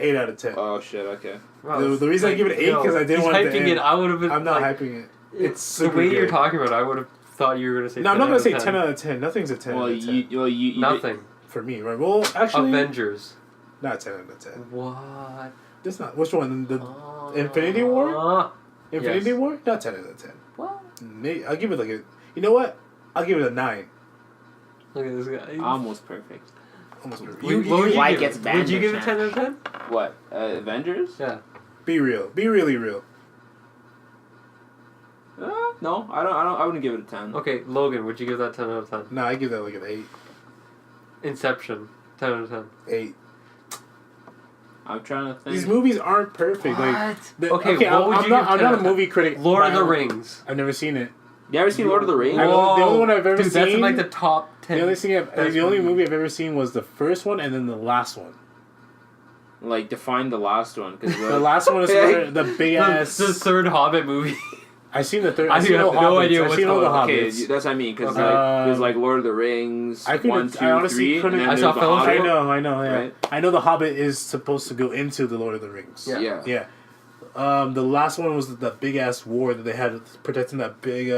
8 out of 10. Oh shit. Okay. Wow, The reason I give it 8 because I didn't he's want it to hyping end. it. I would have been. I'm not like, hyping it. It's the super way you're good. talking about it. I would have thought you were gonna say. No, I'm 10 not gonna out say of 10 out of 10. Nothing's a 10 Well, out of 10 you Nothing. for me, right? Well, actually, Avengers. not 10 out of 10. What? That's not. Which one? The Infinity War? Infinity yes. War? Not 10 out of 10. What? I'll give it like a. You know what? I'll give it a 9. Look at this guy. almost perfect. Almost perfect. What would you White give gets it? banned Would you or give it 10 out of 10? What? Avengers? Yeah. Be real. Be really real. No, I wouldn't give it a 10. Okay, Logan, would you give that 10 out of 10? No, I give that like an 8. Inception, 10 out of 10. 8. I'm trying to think. These movies aren't perfect. Like, Okay, what I'm, would I'm you not. give I'm 10 not out a of 10? movie critic. Lord of but the I- Rings. I've never seen it. You ever seen Lord of the Rings? I- the only one I've ever Dude, that's in seen- like the top 10. The only thing the only movie I've ever seen was the first one and then the last one. Like, define the last one. Cause The last one is where the big ass. The third Hobbit movie. I've seen the third. I I've seen have all no Hobbits. idea I've what's seen all the going on. okay, Hobbits. that's what I mean. Because Okay. like, there's like Lord of the Rings, I couldn't- 1, 2, I honestly 3, couldn't- and then I there's saw the Fellowship. Hobbit. I know, yeah. Right? I know the Hobbit is supposed to go into the Lord of the Rings. Yeah. Yeah. Yeah. The last one was the big ass war that they had protecting that big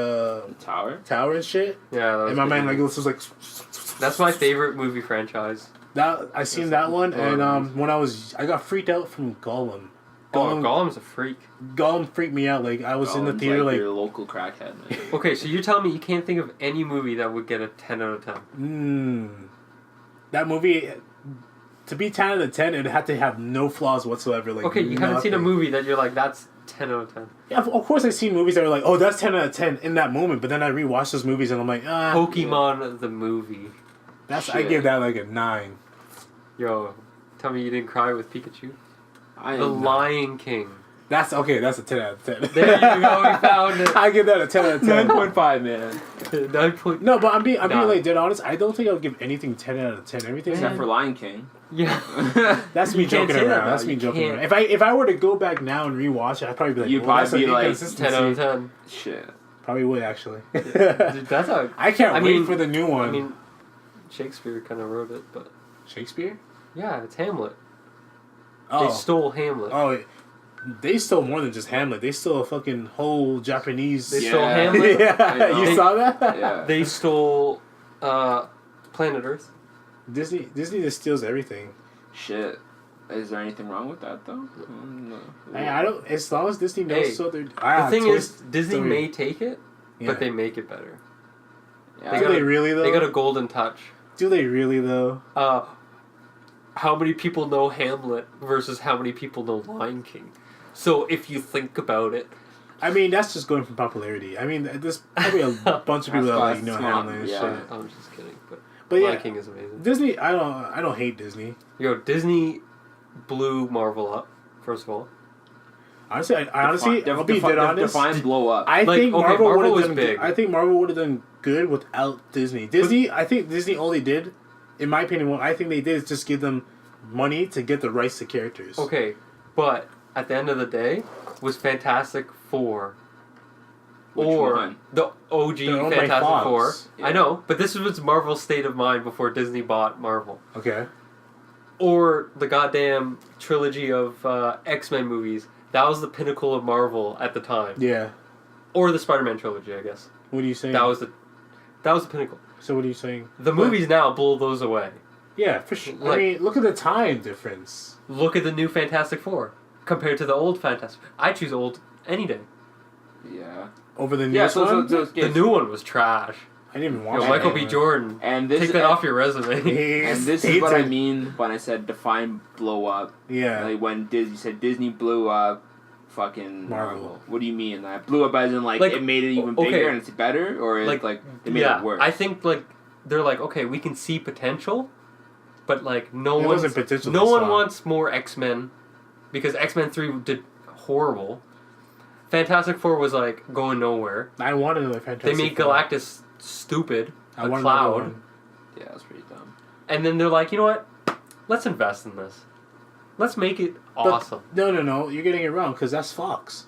Tower? tower and shit. Yeah, that was And my pretty man like good. this was like. That's my favorite movie franchise. That I seen that one, Lord of and when I got freaked out from Gollum. Oh, Gollum's a freak. Gollum freaked me out. Like I was in the Gollum's theater, like your local crackhead. Man. Okay, so you're telling me you can't think of any movie that would get a 10 out of 10? That movie. To be 10 out of 10, it had to have no flaws whatsoever. Like Okay, you haven't seen a nothing. movie that you're like, that's 10 out of 10. Yeah, of course I've seen movies that are like, oh, that's 10 out of 10 in that moment. But then I rewatch those movies and I'm like, Pokemon the movie. I Shit. give that like a 9. Yo, tell me you didn't cry with Pikachu? I The am not. Lion King. That's okay. That's a 10 out of 10. There you go, we found it. I give that a 10 out of 10. 9.5, man. 9 No, but I'm being Nah. like dead honest. I don't think I'll give anything 10 out of 10. Everything Except Man. for Lion King. Yeah. that's me You can't joking say that, around. That's though. me You joking can't. around. If I were to go back now and rewatch it, I'd probably be like, You'd well, that's probably an be like, inconsistency. 10 out of 10. Shit. Probably would actually. Dude, that's a... I can't I wait mean- for the new one. I mean, Shakespeare kind of wrote it, but... Shakespeare? Yeah, it's Hamlet. Oh. They stole Hamlet. Oh, they stole more than just Hamlet. They stole a fucking whole Japanese. They Yeah. stole Hamlet. yeah, I know. you saw that? Yeah. They stole Planet Earth. Disney just steals everything. Shit. Is there anything wrong with that, though? No. Hey, I don't. As long as Disney knows, Hey, so they're. The thing Toy is, Disney Story. may take it, Yeah. but they make it better. Yeah, They Do got they a- really though? They got a golden touch. Do they really though? How many people know Hamlet versus how many people know Lion King? So if you think about it, I mean, that's just going from popularity. I mean, there's probably a bunch of people that like know That's smart, Hamlet and yeah. shit. I'm just kidding. But But Lion yeah, King is amazing. Disney. I don't hate Disney. Yo, Disney blew Marvel up. First of all, Honestly, I'll be dead honest. Define blow up. I think Marvel was done big. I think Marvel would have done good without Disney. I think Disney all they did, in my opinion, what I think they did is just give them money to get the rights to characters. Okay, but at the end of the day, was Fantastic Four Which or one? the OG They're owned by Fantastic Fox. Four? Yeah. I know, but this was Marvel's state of mind before Disney bought Marvel. Okay. Or the goddamn trilogy of X-Men movies. That was the pinnacle of Marvel at the time. Yeah. Or the Spider-Man trilogy, I guess. What are you saying? That was the pinnacle. So what are you saying? The movies now blow those away. Yeah, for sure. Like- I mean, look at the time difference. Look at the new Fantastic Four compared to the old Fantastic. I choose old any day. Yeah. Over the Yeah. newest one? The new one was trash. I didn't even watch Yo, it. Michael B. Jordan. And this Take that off your resume. And this is what I mean when I said define blow up. Yeah. Like when Disney said Disney blew up fucking Marvel. Marvel. What do you mean? That blew up as in like it made it even okay. bigger and it's better, or it's like they made it worse? I think like they're like, okay, we can see potential, but like no It one wasn't potential, no they one saw. wants more X-Men because X-Men 3 did horrible. Fantastic Four was like going nowhere. I wanted a Fantastic They made Four. Galactus stupid, I a wanted cloud, another one. Yeah, that's pretty dumb. and then they're like, you know what? Let's invest in this. Let's make it awesome. No. You're getting it wrong because that's Fox.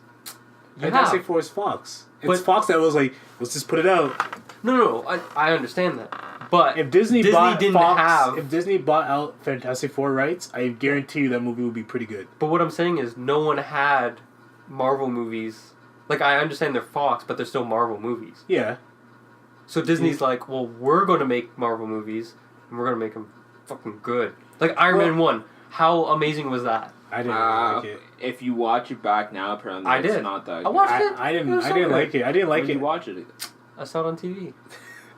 You Fantastic have. Four is Fox. It's But- Fox that was like, let's just put it out. No, I understand that, but If Disney bought didn't Fox, have. if Disney bought out Fantastic Four rights, I guarantee you that movie would be pretty good. But what I'm saying is, no one had Marvel movies. Like, I understand they're Fox, but they're still Marvel movies. Yeah. So Disney's like, well, we're going to make Marvel movies, and we're going to make them fucking good. Like Iron Man 1. How amazing was that? I didn't really like it. If you watch it back now, apparently I it's did. not that I good. watched it. I didn't. It was I so didn't good. like it. I didn't like When it. did you watch it? I saw it on TV.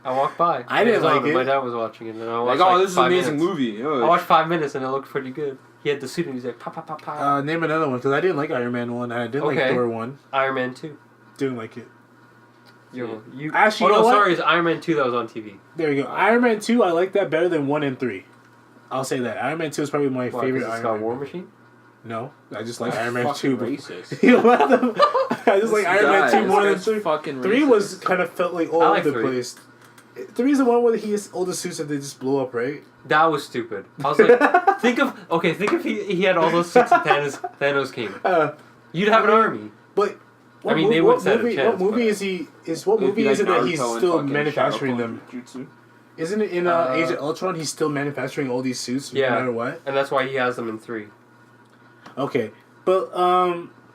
I walked by. I didn't It was on, like and it. My dad was watching it, and I Like, watched this is an 5 amazing minutes. movie. I watched 5 minutes, and it looked pretty good. He had the suit, and he's like, pa pa pa pa. Name another one because I didn't like Iron Man 1 and I didn't like Okay. Thor 1. Iron Man 2. Didn't like it. You Actually, oh you no, know what? sorry, it's Iron Man 2 that was on TV. There you go. Iron Man 2, I like that better than 1 and 3. I'll say that. Iron Man 2 is probably my Why, favorite 'cause it's Iron got Man. War Machine? No, I just like That's Iron Man fucking 2. racist. You know what? I just like Iron Man 2 more than That's 3. fucking 3 racist. was kind of felt like all I over like the 3. place. 3 is the one where he has all the suits that they just blew up, right? That was stupid. I was like, think if he had all those suits and Thanos came. You'd have an army. But I mean, they would stand a movie, chance, what movie but- is he? What It'd movie be is like it that he's Naruto and still fucking manufacturing Shadow them? Clone Jutsu. Isn't it in Age of Ultron? He's still manufacturing all these suits, Yeah. no matter what. And that's why he has them in 3. Okay, but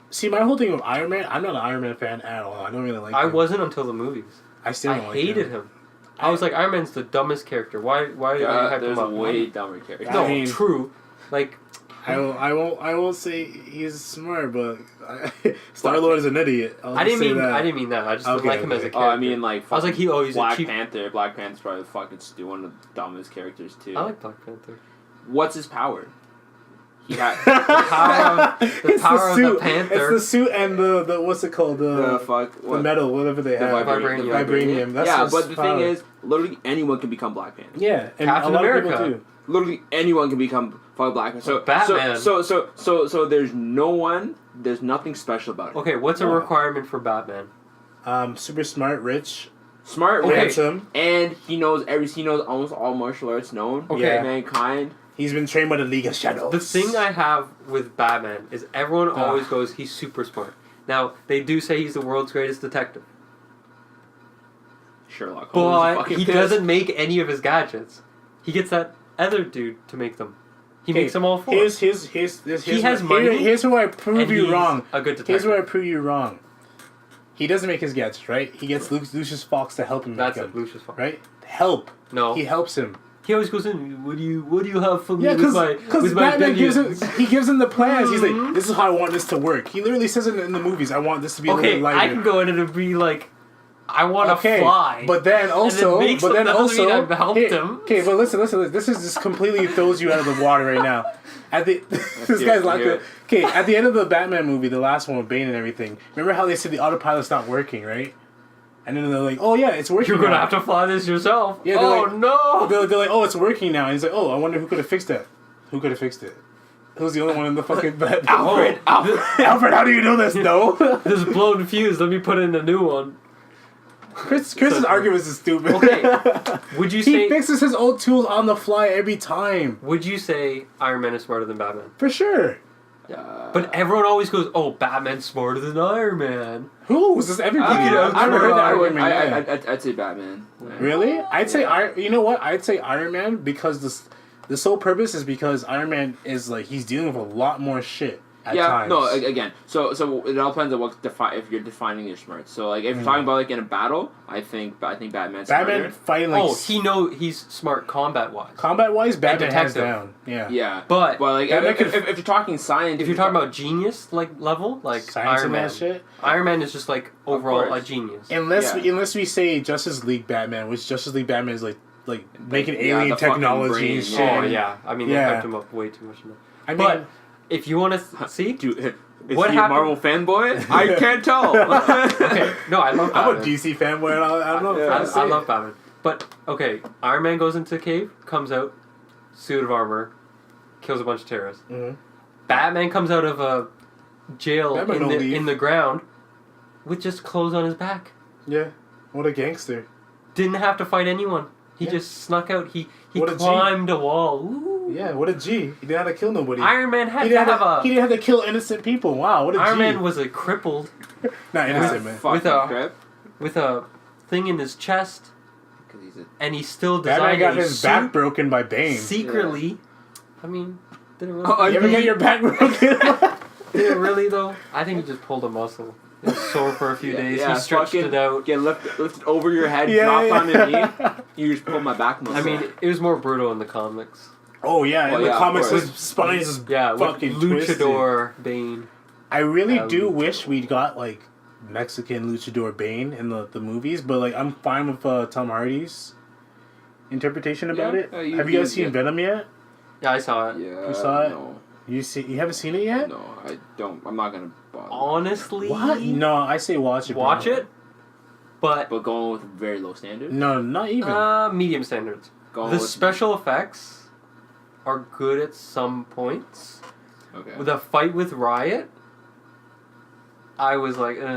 see, my whole thing with Iron Man, I'm not an Iron Man fan at all. I don't really like. I him. wasn't until the movies. I still I don't like hated him. I was like, Iron Man's the dumbest character. Why are you hyping There's him up? way dumber characters. No, I mean- true. Like, I won't say he's smart, but Star Lord is an idiot. I didn't mean that. I just didn't Okay, like him as a okay. character. Oh, I mean, like, I was like, he's a Black cheap. Panther. Black Panther's probably fucking one of the dumbest characters too. I like Black Panther. What's his power? He had It's power of the suit. Panther. It's the suit and the what's it called the metal, whatever they the have. vibranium. Vibranium. That's yeah, his but the power. thing is, literally anyone can become Black Panther. Yeah, and Captain a lot America. of people do. Literally anyone can become fucking Black Panther. So Batman. So there's there's nothing special about it. Okay, what's a No. requirement for Batman? Super smart, rich, Smart, Okay. rich, handsome. and he knows almost all martial arts known. Okay. Yeah. Mankind. He's been trained by the League of Shadows. The thing I have with Batman is everyone always goes, he's super smart. Now, they do say he's the world's greatest detective. Sherlock Holmes. But fucking he pissed. doesn't make any of his gadgets. He gets that other dude to make them. He makes them all 4. Here's He has money, Here's where I prove and you he's wrong. a good Here's detective. where I prove you wrong. He doesn't make his gadgets, right? He gets Lucius Fox to help him make That's them. it, Lucius Fox. Right? Help. No. He helps him. He always goes in, what do you have for me Yeah, with my Batman gives him, billions?" he gives him the plans. He's Mhm. like, this is how I want this to work. He literally says it in the movies. I want this to be a Okay, little lighter. I can go in and it'd be like, I want to fly. But then also, makes him- that doesn't mean I've helped him. Okay, but listen. This is just completely throws you out of the water right now. At the this hear guy's it, like, hear it. okay, at the end of the Batman movie, the last one with Bane and everything. Remember how they said the autopilot's not working, right? And then they're like, oh yeah, it's working. You're going to now. have to fly this yourself. Yeah, oh, they're like- no. They're like, oh, it's working now. And he's like, oh, I wonder who could have fixed that. Who could have fixed it? Who's the only one in the fucking bed? Alfred. Alfred, how do you know this? No. This is blown fuse. Let me put in a new one. Chris's arguments is stupid. Okay. Would you He say? fixes his old tools on the fly every time. Would you say Iron Man is smarter than Batman? For sure. But everyone always goes, "Oh, Batman's smarter than Iron Man." Who? Was this everybody? I I've never heard that argument. I'd say Batman. Really? I'd say You know what? I'd say Iron Man because the sole purpose is because Iron Man is like he's dealing with a lot more shit at times. No, again. So it all depends on what if you're defining your smarts. So like if you're talking about like in a battle, I think Batman's smarter. Fighting like he's smart combat wise. Combat wise, Batman hands detective. down. Yeah. Yeah, But like if you're talking science, if you're talking about genius like level, like Science Iron and Man, that shit. Iron Man is just like overall a course. genius. Unless we say Justice League Batman, which Justice League Batman is like making alien the fucking technology brain, and shit. Oh yeah, I mean they Yeah. hyped him up way too much. I mean, But if you want to see, Dude, is what he a happened? Marvel fanboy? I can't tell. Okay, no, I love I'm Batman. a DC fanboy. And I don't know. Yeah. If I love Batman. But okay, Iron Man goes into a cave, comes out, suit of armor, kills a bunch of terrorists. Mhm. Batman comes out of a jail Batman don't leave. in the ground with just clothes on his back. Yeah. What a gangster. Didn't have to fight anyone. He Yeah. just snuck out. He What a G. climbed a wall. Ooh. Yeah. What a G. He didn't have to kill nobody. Iron Man had he to didn't have a. He didn't have to kill innocent people. Wow. What a Iron G. Man was a crippled Not innocent, man. with a thing in his chest, Because he's a and he still Batman designed got a his suit back broken by Bane. secretly. I mean, did it really? Oh, You ever get your back broken? Did it really though? I think he just pulled a muscle. It was sore for a few days. yeah, He stretched fucking it out. Get lifted over your head, Yeah, dropped yeah. on your knee. You just pulled my back muscle. I mean, it was more brutal in the comics. Oh yeah, Well, in the yeah, of comics, course. his spine is Yeah, with fucking twisted. Luchador Bane. I really do Luch- wish we got like Mexican Luchador Bane in the movies, but like I'm fine with Tom Hardy's interpretation about Yeah, it. you- Have you guys you- seen Venom yet? Yeah, I saw it. yeah, You saw it? No, You haven't seen it yet? no, I don't. I'm not gonna bother. Honestly, What? No, I say watch it. watch bro. it, but But going with very low standards. No, not even. medium standards. Going The with, special effects are good at some points. okay. With a fight with Riot, I was like, Yeah,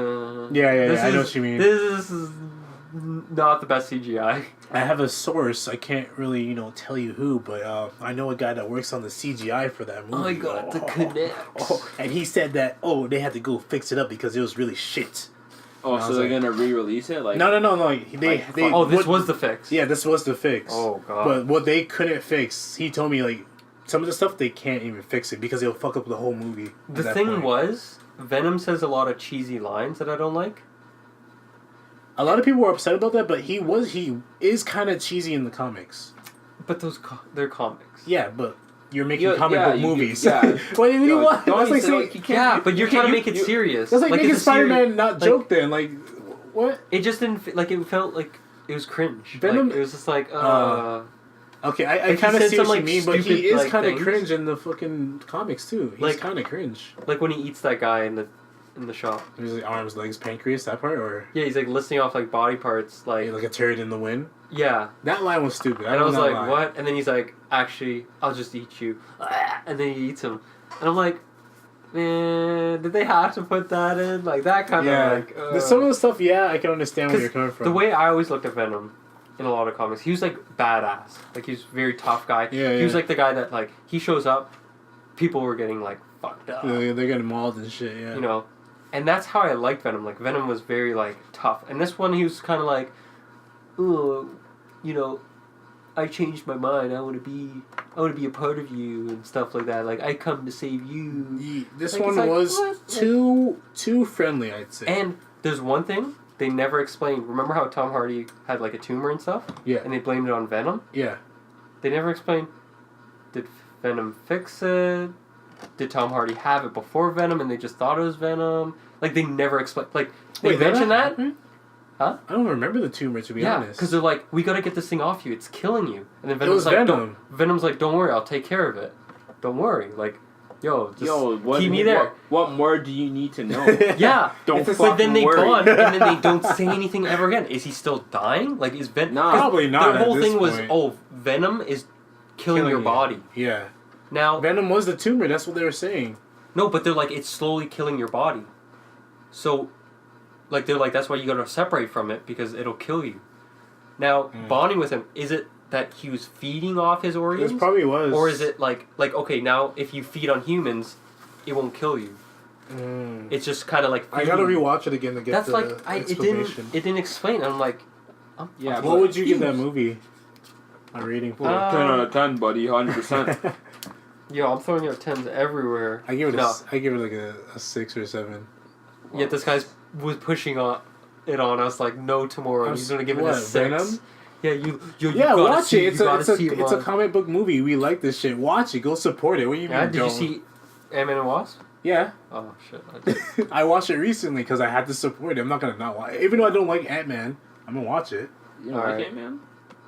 I know what you mean. This is not the best CGI. I have a source. I can't really, tell you who, but I know a guy that works on the CGI for that movie. I got the connect. And he said that they had to go fix it up because it was really shit. Oh, I so was they're like- gonna re-release it? Like No. They Oh, this what- was the fix. Yeah, this was the fix. Oh god. But what they couldn't fix, he told me like some of the stuff they can't even fix it because it'll fuck up the whole movie. at The that thing point. was, Venom says a lot of cheesy lines that I don't like. a lot of people were upset about that, but he is kind of cheesy in the comics. But they're comics. Yeah, but you're making Yeah, comic yeah, book you- movies. yeah. What do you Yo, want? don't That's you like say, saying, like, you can't- Yeah, but you're trying to make it you- serious. that's like making it's a Spider-Man not like, joke then. Like, what? It just didn't like it felt like it was cringe. Venom- Like, it was just like Okay, I Like, he kind of said see some, what like, you mean, but he stupid, is like, kind of things. cringe in the fucking comics too. He's Like- kind of cringe. like when he eats that guy in the shop. He's like arms, legs, pancreas, that part, or Yeah, he's like listing off like body parts, like like a turd in the wind. yeah. That line was stupid. And I was will not like, lie. what? And then he's like, actually, I'll just eat you. And then he eats him. And I'm like, man, did they have to put that in? Like, that kind of Yeah, like... There's some of the stuff. Yeah, I can understand where 'Cause you're coming from. the way I always looked at Venom in a lot of comics, he was like badass. Like, he was a very tough guy. Yeah, He was yeah. like the guy that, like, he shows up, people were getting, like, fucked up. they're getting mauled and shit. Yeah, You know? And that's how I liked Venom. Like, Venom was very, like, tough. And this one, he was kind of like, oh, I changed my mind. I want to be a part of you and stuff like that. Like, I come to save you. This Like, one it's like, was what? too friendly, I'd say. And there's one thing they never explained. Remember how Tom Hardy had, like, a tumor and stuff? Yeah. And they blamed it on Venom? Yeah. They never explained, did Venom fix it? Did Tom Hardy have it before Venom and they just thought it was Venom? Like, they never explained. Like, they Wait, mentioned that. happened? Huh? I don't remember the tumor, to be Yeah, honest. because they're like, we gotta get this thing off you. It's killing you. And then It was Venom's like, Venom. Venom's like, don't worry, I'll take care of it. Don't worry. Like, just what, keep me there. What more do you need to know? Yeah, Don't but then they fucking worry. bond, and then they don't say anything ever again. Is he still dying? Like, is Venom? Nah. Probably not Their at whole this thing was, point. Venom is killing your you. body. Yeah. Now Venom was the tumor. That's what they were saying. no, but they're like it's slowly killing your body. So, like they're like that's why you gotta separate from it because it'll kill you. Now bonding with him, is it that he was feeding off his organs? It probably was. Or is it like okay now if you feed on humans, it won't kill you. It's just kind of like I gotta rewatch it again to get that's the like explanation. it didn't explain. I'm like, Yeah. What would you give that movie a rating for? 10 out of 10, buddy. 100%. Yo, I'm throwing out 10s everywhere. I give it like a 6 or 7. Yet this guy's was pushing it on us like no tomorrow. He's gonna give it a 6. Venom? Yeah, you Yeah, gotta watch see, it. It's a comic book movie. We like this shit. Watch it. Go support it. What do you mean? Did you see Ant-Man and Wasp? Yeah. Oh shit! I did. I watched it recently because I had to support it. I'm not gonna not watch it. Even though I don't like Ant-Man, I'm gonna watch it. You don't like Ant-Man?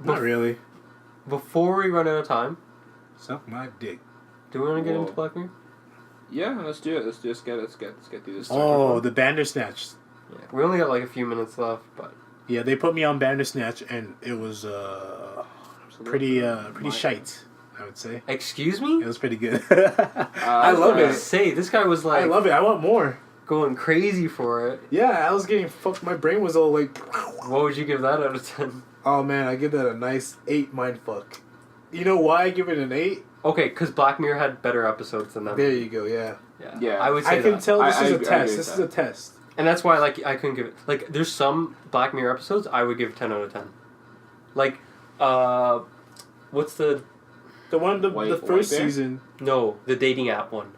Not really. Before we run out of time, Suck my dick. do we want to get into Black Mirror? Yeah, let's do it. Let's get through this. Oh, the Bandersnatch. Yeah, we only got like a few minutes left, but Yeah, they put me on Bandersnatch, and it was pretty shite, I would say. excuse me. It was pretty good. I love it. Say this guy was like I love it. I want more. going crazy for it. Yeah, I was getting fucked. My brain was all like, What would you give that out of 10? oh man, I give that a nice 8 mindfuck. You know why I give it an 8? Okay, because Black Mirror had better episodes than that. There you go, yeah. Yeah, I would say I can that. tell this is a agree test. with This is that. a test. And that's why like I couldn't give it like there's some Black Mirror episodes I would give 10 out of 10. Like what's the The first Bear? season. no, the dating app one.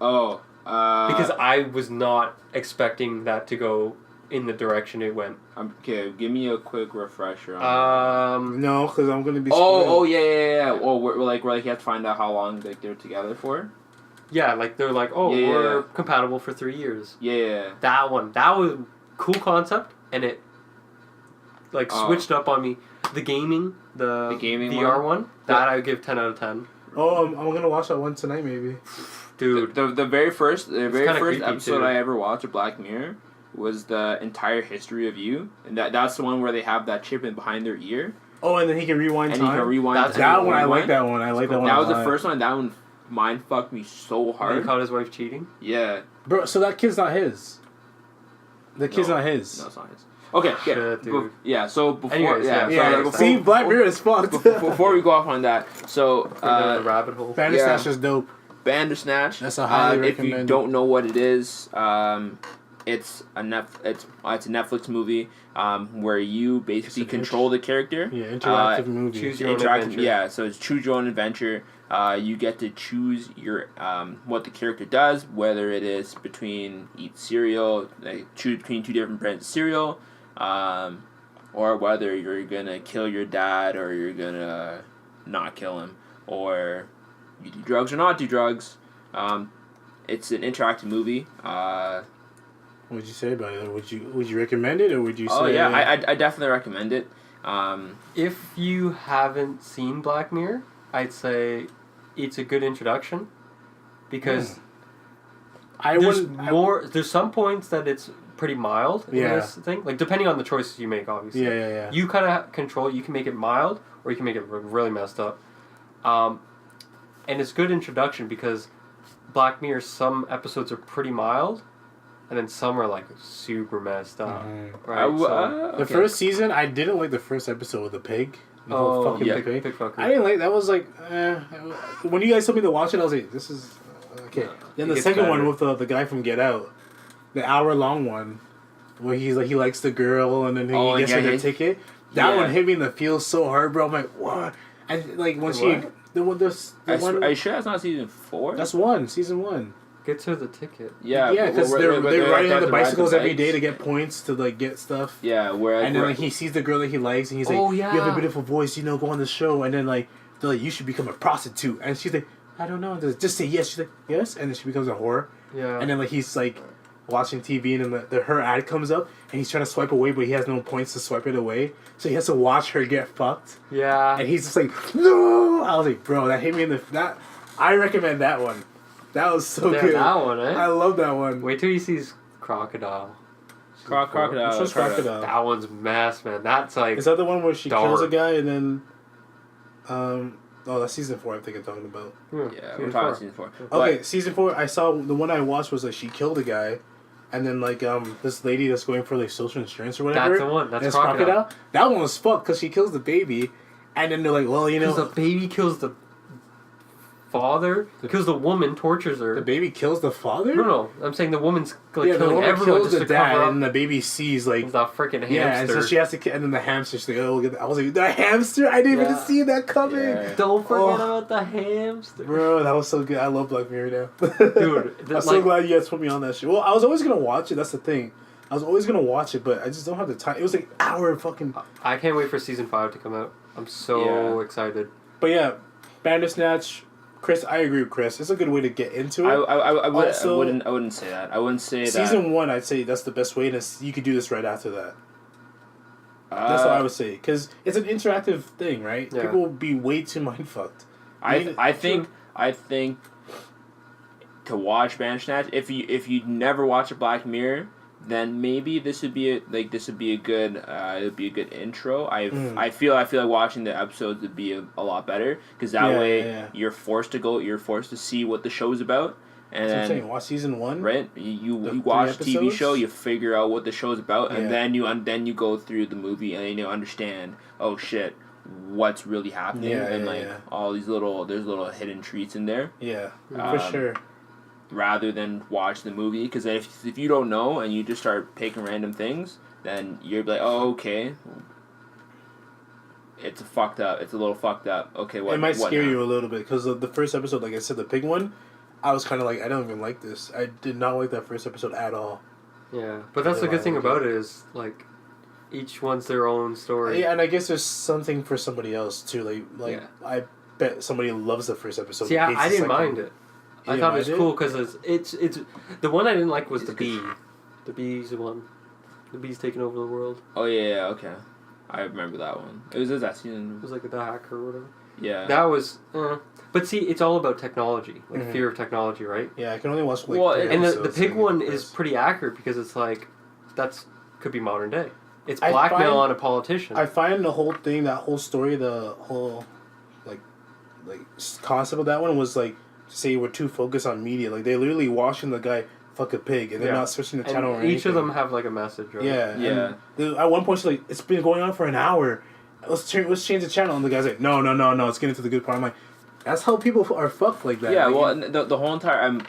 Oh. Because I was not expecting that to go in the direction it went. Okay, give me a quick refresher on No, because I'm gonna be. Oh, yeah. Oh, we're like you have to find out how long like they're together for. Yeah, like they're like, oh, Yeah. we're compatible for 3 years. Yeah. That one, that was cool concept, and it like switched up on me. The gaming VR one, that I would give 10 out of 10. Oh, I'm gonna watch that one tonight, maybe. Dude, The very first creepy, episode too. I ever watched of Black Mirror was the entire history of you, and that's the one where they have that chip in behind their ear, Oh, and then he can rewind and time. you can rewind. That's That one, I rewind. like that one. I like that one. That a was the lot. first one. That one mind fucked me so he hard. caught his wife cheating. Yeah. Bro, so that kid's not his. The kid's not his. No, it's not his. Okay, yeah, Shit, dude. So before, Anyways, yeah, yeah, so yeah. See, Black Mirror is fucked. before we go off on that, so The rabbit hole. Bandersnatch is dope. Bandersnatch. That's a highly If you recommended. don't know what it is, it's a Netflix movie where you basically an control the character. Yeah, interactive movie. choose your own adventure. Yeah, so it's choose your own adventure. You get to choose your what the character does, whether it is between eat cereal, like choose between 2 different brands of cereal, or whether you're gonna kill your dad or you're gonna not kill him, or you do drugs or not do drugs. It's an interactive movie. What would you say about it? Would you recommend it, or would you say? Oh yeah, I definitely recommend it. If you haven't seen Black Mirror, I'd say it's a good introduction because there's some points that it's pretty mild in this thing. Like depending on the choices you make, obviously. Yeah. You kind of control. You can make it mild, or you can make it really messed up. And it's good introduction because Black Mirror, some episodes are pretty mild, and then some are like super messed up. Right. The first season, I didn't like the first episode with the pig. The whole fucking pig. Pig fucker. I didn't like that. Was like, when you guys told me to watch it, I was like, this is okay. Then the second one with the guy from Get Out, the hour-long one, where he's like he likes the girl and then he gets her the ticket. That one hit me in the feels so hard, bro. I'm like, what? And like when Are you sure that's not season 4? That's season 1. Gets her the ticket. Yeah, because they're riding on the bicycles every day to get. get points to like get stuff. Yeah, and then like he sees the girl that he likes, and he's like, "You have a beautiful voice, go on the show." And then like they're like, "You should become a prostitute," and she's like, "I don't know." And just say yes. She's like, "Yes," and then she becomes a whore. Yeah. And then like he's like watching TV, and then her ad comes up, and he's trying to swipe away, but he has no points to swipe it away, so he has to watch her get fucked. Yeah. And he's just like, "No!" I was like, "Bro, that hit me in the I recommend that one. That was so good. That one, eh? I love that one. Wait till he sees Crocodile. Crocodile. Crocodile. That one's mess, man. That's like. Is that the one where she dark. kills a guy and then, Oh, that's season 4. I think I'm talking about. Yeah, we're talking season 4. Okay, season 4. I saw the one I watched was like she killed a guy, and then like this lady that's going for like social insurance or whatever. That's the one. That's Crocodile. That one was fucked because she kills the baby, and then they're like, well, you know, the baby kills the father, kills the woman, tortures her. The baby kills the father? No, I'm saying the woman's like the killing woman everyone kills just the to cover dad, up. and the baby sees like the freaking hamster. Yeah, and so she has to, and then the hamster. She's like, oh, look at that. I was like, the hamster! I didn't even see that coming. Yeah. Don't forget about the hamster, bro. That was so good. I love Black Mirror now, dude. I'm so glad you guys put me on that shit. Well, I was always gonna watch it. That's the thing. I was always gonna watch it, but I just don't have the time. It was like an hour fucking. I can't wait for season 5 to come out. I'm so excited. But yeah, Bandersnatch. Chris, I agree with Chris. It's a good way to get into it. I wouldn't say that. I wouldn't say that. Season 1, I'd say that's the best way, and you could do this right after that. That's what I would say, because it's an interactive thing, right? Yeah. People will be way too mind fucked. I think to watch Bandersnatch, if you never watch a Black Mirror, then maybe this would be a good intro. I feel like watching the episodes would be a lot better, because that way you're forced to see what the show's about. And that's what I'm saying. Watch season 1. Right, you watch the TV show, you figure out what the show's about, and then you go through the movie and you understand. Oh shit, what's really happening? All these there's little hidden treats in there. Yeah, for sure. Rather than watch the movie, because if you don't know and you just start picking random things, then you're like, oh, okay, it's fucked up. It's a little fucked up. Okay, what? It might scare now? you a little bit, because the first episode, like I said, the pig one, I was kind of like, I don't even like this. I did not like that first episode at all. Yeah, but that's the good thing about it is like each one's their own story. Yeah, and I guess there's something for somebody else too. Like I bet somebody loves the first episode. See, I didn't mind it. I thought it was cool because it's the one I didn't like was the bee. The bee's the one. The bee's taking over the world. Oh yeah, okay. I remember that one. It was that season. It was like the hacker or whatever. Yeah. That was. But see, it's all about technology, like fear of technology, right? Yeah, I can only watch and the pig one is pretty accurate because it's like could be modern day. It's blackmail on a politician. I find the whole thing, that whole story, the whole like concept of that one was like, say we're too focused on media. Like, they're literally watching the guy fuck a pig, and they're not switching the channel or anything. Each of them have like a message, right? Yeah. At one point, she's like, it's been going on for an hour. Let's change the channel. And the guy's like, no, let's get into the good part. I'm like, that's how people are fucked like that. Yeah, like, well, the whole entire,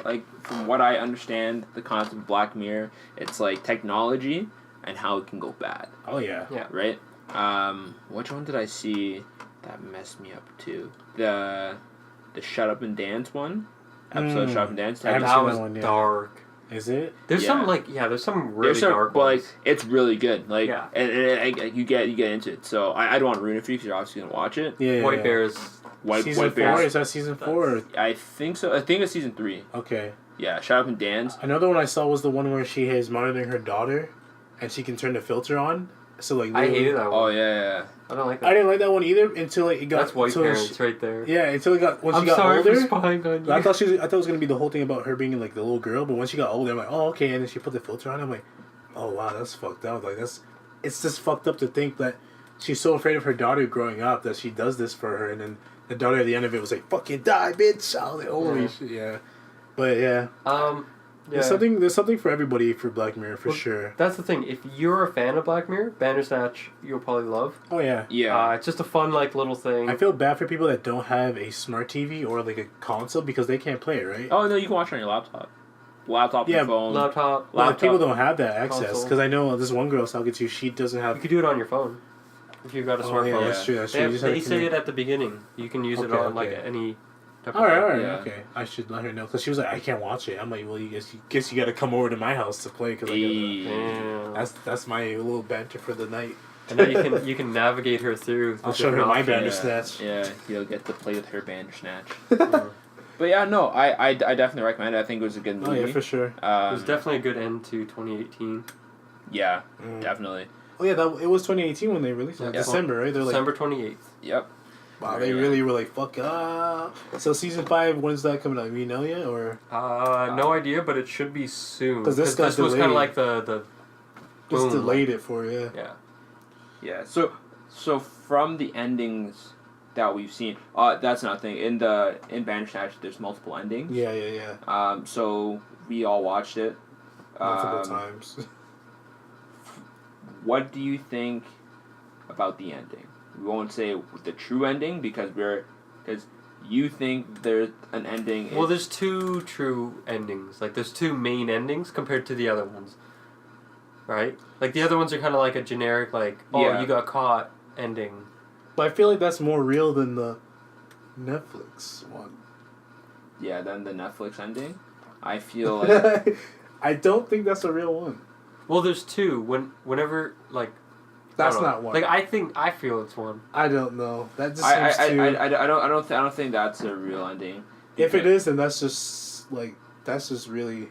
from what I understand, the concept of Black Mirror, it's like technology and how it can go bad. Oh yeah. Yeah. Right? Which one did I see that messed me up too? The Shut Up and Dance one. Episode Shut Up and Dance. That was dark. Is it? There's some there's some really dark but ones. like, it's really good. Like, and you get into it. So I don't want to ruin it for you because you're obviously gonna watch it. Yeah. White Bears. Season 4? Is that season 4? I think so. I think it's season 3. Okay. Yeah, Shut Up and Dance. Another one I saw was the one where she is monitoring her daughter, and she can turn the filter on. So like, I hated that one. Oh yeah. I don't like that. I didn't like that one either until like, it got. That's white parents right there. Yeah, until it got when she got older. older. I'm sorry for spying on you. I thought it was gonna be the whole thing about her being like the little girl, but when she got older, I'm like, oh okay, and then she put the filter on. I'm like, oh wow, that's fucked up. Like it's just fucked up to think that she's so afraid of her daughter growing up that she does this for her, and then the daughter at the end of it was like, fucking die, bitch. I was like, holy shit, yeah. But yeah. Yeah. There's something for everybody for Black Mirror for sure. That's the thing. If you're a fan of Black Mirror, Bandersnatch you'll probably love. Oh yeah. Yeah. It's just a fun little thing. I feel bad for people that don't have a smart TV or like a console because they can't play it, right? Oh no, you can watch it on your laptop. Your phone. Laptop. People don't have that access because I know this one girl I was talking to. She doesn't have. You could do it on your phone if you've got a smartphone. Yeah, that's true. That's true. They say it at the beginning. You can use it on any. All right, okay. I should let her know because she was like, I can't watch it. I'm like, well, you guess you got to come over to my house to play because that's my little banter for the night. And now you can navigate her through. I'll show her my Bandersnatch. Yeah, you'll get to play with her Bandersnatch. But yeah, no, I definitely recommend it. I think it was a good movie. Oh yeah, for sure. It was definitely a good end to 2018. Yeah, definitely. Oh yeah, it was 2018 when they released it. December, right? They're December 28th. Yep. Wow, they really were like, fuck So season 5, when's that coming out? Do you know yet, or? No idea, but it should be soon. Because this was kind of like the. Just delayed it for Yeah. So from the endings that we've seen. That's another thing. In Bandersnatch, there's multiple endings. Yeah. So we all watched it. Multiple times. What do you think about the ending? We won't say the true ending because you think there's an ending. Well, there's two true endings. Like, there's two main endings compared to the other ones. Right? Like, the other ones are kind of like a generic, like, you got caught ending. But I feel like that's more real than the Netflix one. Yeah, than the Netflix ending. I feel like... I don't think that's a real one. Well, there's two. Whenever, like... That's not one. Like, I feel it's one. I don't know. That just seems too... I don't think that's a real ending. If it is, then that's just really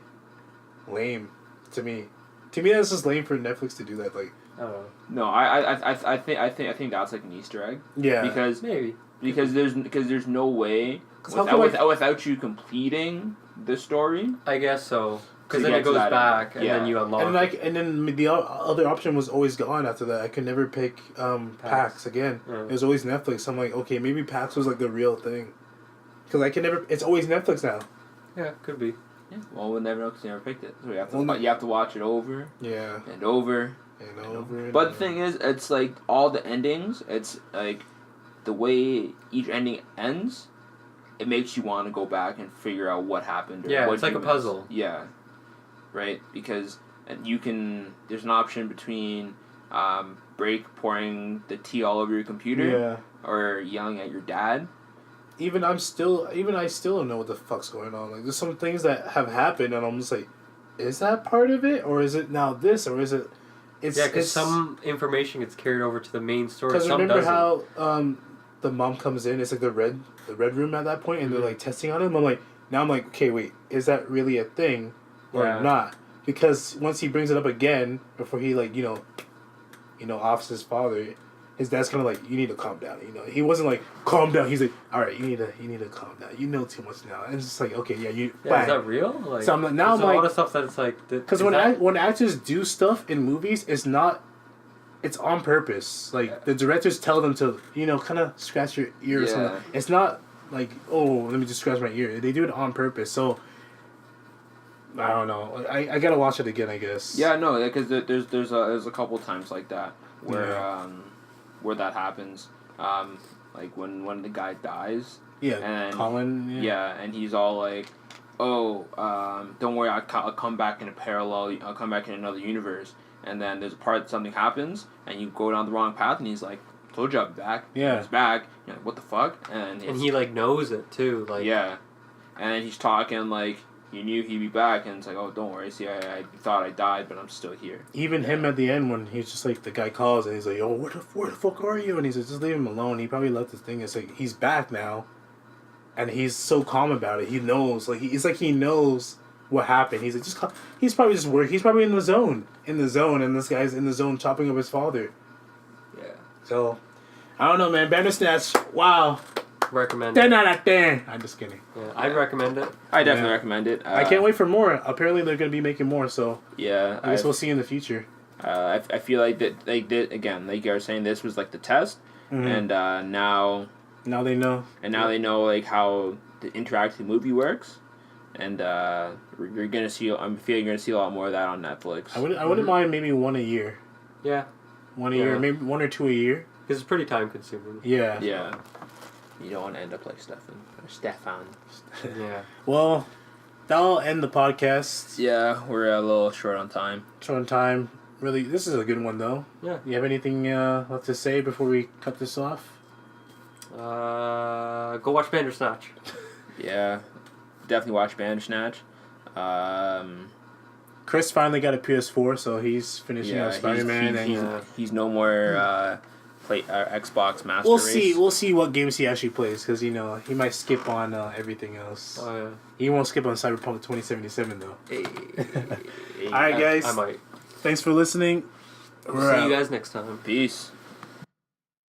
lame to me. To me, that's just lame for Netflix to do that. Like, I don't know. No, I think that's like an Easter egg. Yeah. Because maybe. Because there's no way without you completing the story. I guess so. Because then it goes back, and then you unlock. And then the other option was always gone after that. I could never pick PAX again. Yeah. It was always Netflix. I'm like, okay, maybe PAX was like the real thing. Because I can never. It's always Netflix now. Yeah, could be. Yeah. Well, we'll never know because you never picked it. So you have to watch it over. Yeah. And over. And over. But the thing is, it's like all the endings. It's like the way each ending ends. It makes you want to go back and figure out what happened. Or it's like a puzzle. Yeah. Right, because there's an option between pouring the tea all over your computer, or yelling at your dad. Even I still don't know what the fuck's going on. Like, there's some things that have happened, and I'm just like, is that part of it, or is it now this, or is it? Because some information gets carried over to the main story. Because remember how the mom comes in? It's like the red room at that point, and they're like testing on him. I'm like, okay, wait, is that really a thing? Or not, because once he brings it up again before he offs his father, his dad's kind of like, you need to calm down. He wasn't like calm down. He's like, all right, you need to calm down. You know too much now. And it's just like, okay, is that real? Like, so I'm like, now I'm like, a lot of stuff that it's like, because when actors do stuff in movies, it's on purpose. Like the directors tell them to kind of scratch your ear or something. It's not like, oh, let me just scratch my ear. They do it on purpose. So. I don't know. I gotta watch it again, I guess. Yeah, no, because there's a couple times like that where that happens. Like when the guy dies. Yeah. And Colin. Yeah, and he's all like, "Oh, don't worry, I'll come back in a parallel. I'll come back in another universe." And then there's a part that something happens, and you go down the wrong path, and he's like, "Told you I'll be back." Yeah. He's back. You're like, "What the fuck?" And he like knows it too. Like. Yeah, and he's talking like. You knew he'd be back, and it's like, oh, don't worry. See, I thought I died, but I'm still here. Even him at the end, when he's just like, the guy calls, and he's like, oh, where the fuck are you? And he's like, just leave him alone. He probably left his thing. It's like, he's back now, and he's so calm about it. He knows, he knows what happened. He's like, he's probably just working. He's probably in the zone, and this guy's in the zone chopping up his father. Yeah. So, I don't know, man. Bandersnatch, wow. Recommend 10 out of 10. I'm just kidding. Yeah, I'd recommend it. I definitely recommend it. I can't wait for more. Apparently, they're going to be making more, so yeah, I guess we'll see in the future. I feel like that again, like you were saying, this was like the test, and now they know, they know like how the interactive movie works, and you're gonna see. I'm feeling you're gonna see a lot more of that on Netflix. I wouldn't mind maybe one a year. Yeah, one a year, maybe one or two a year. Because it's pretty time consuming. Yeah. Yeah. You don't want to end up like Stefan. Yeah. Well, that'll end the podcast. Yeah, we're a little short on time. Really, this is a good one, though. Yeah. You have anything left to say before we cut this off? Go watch Bandersnatch. Yeah. Definitely watch Bandersnatch. Chris finally got a PS4, so he's finishing up Spider-Man. He's no more... Xbox Master Race. We'll see what games he actually plays, because he might skip on everything else. Oh yeah. He won't skip on Cyberpunk 2077 though. Hey. All right, guys. I might. Thanks for listening. We'll see you guys next time. Peace.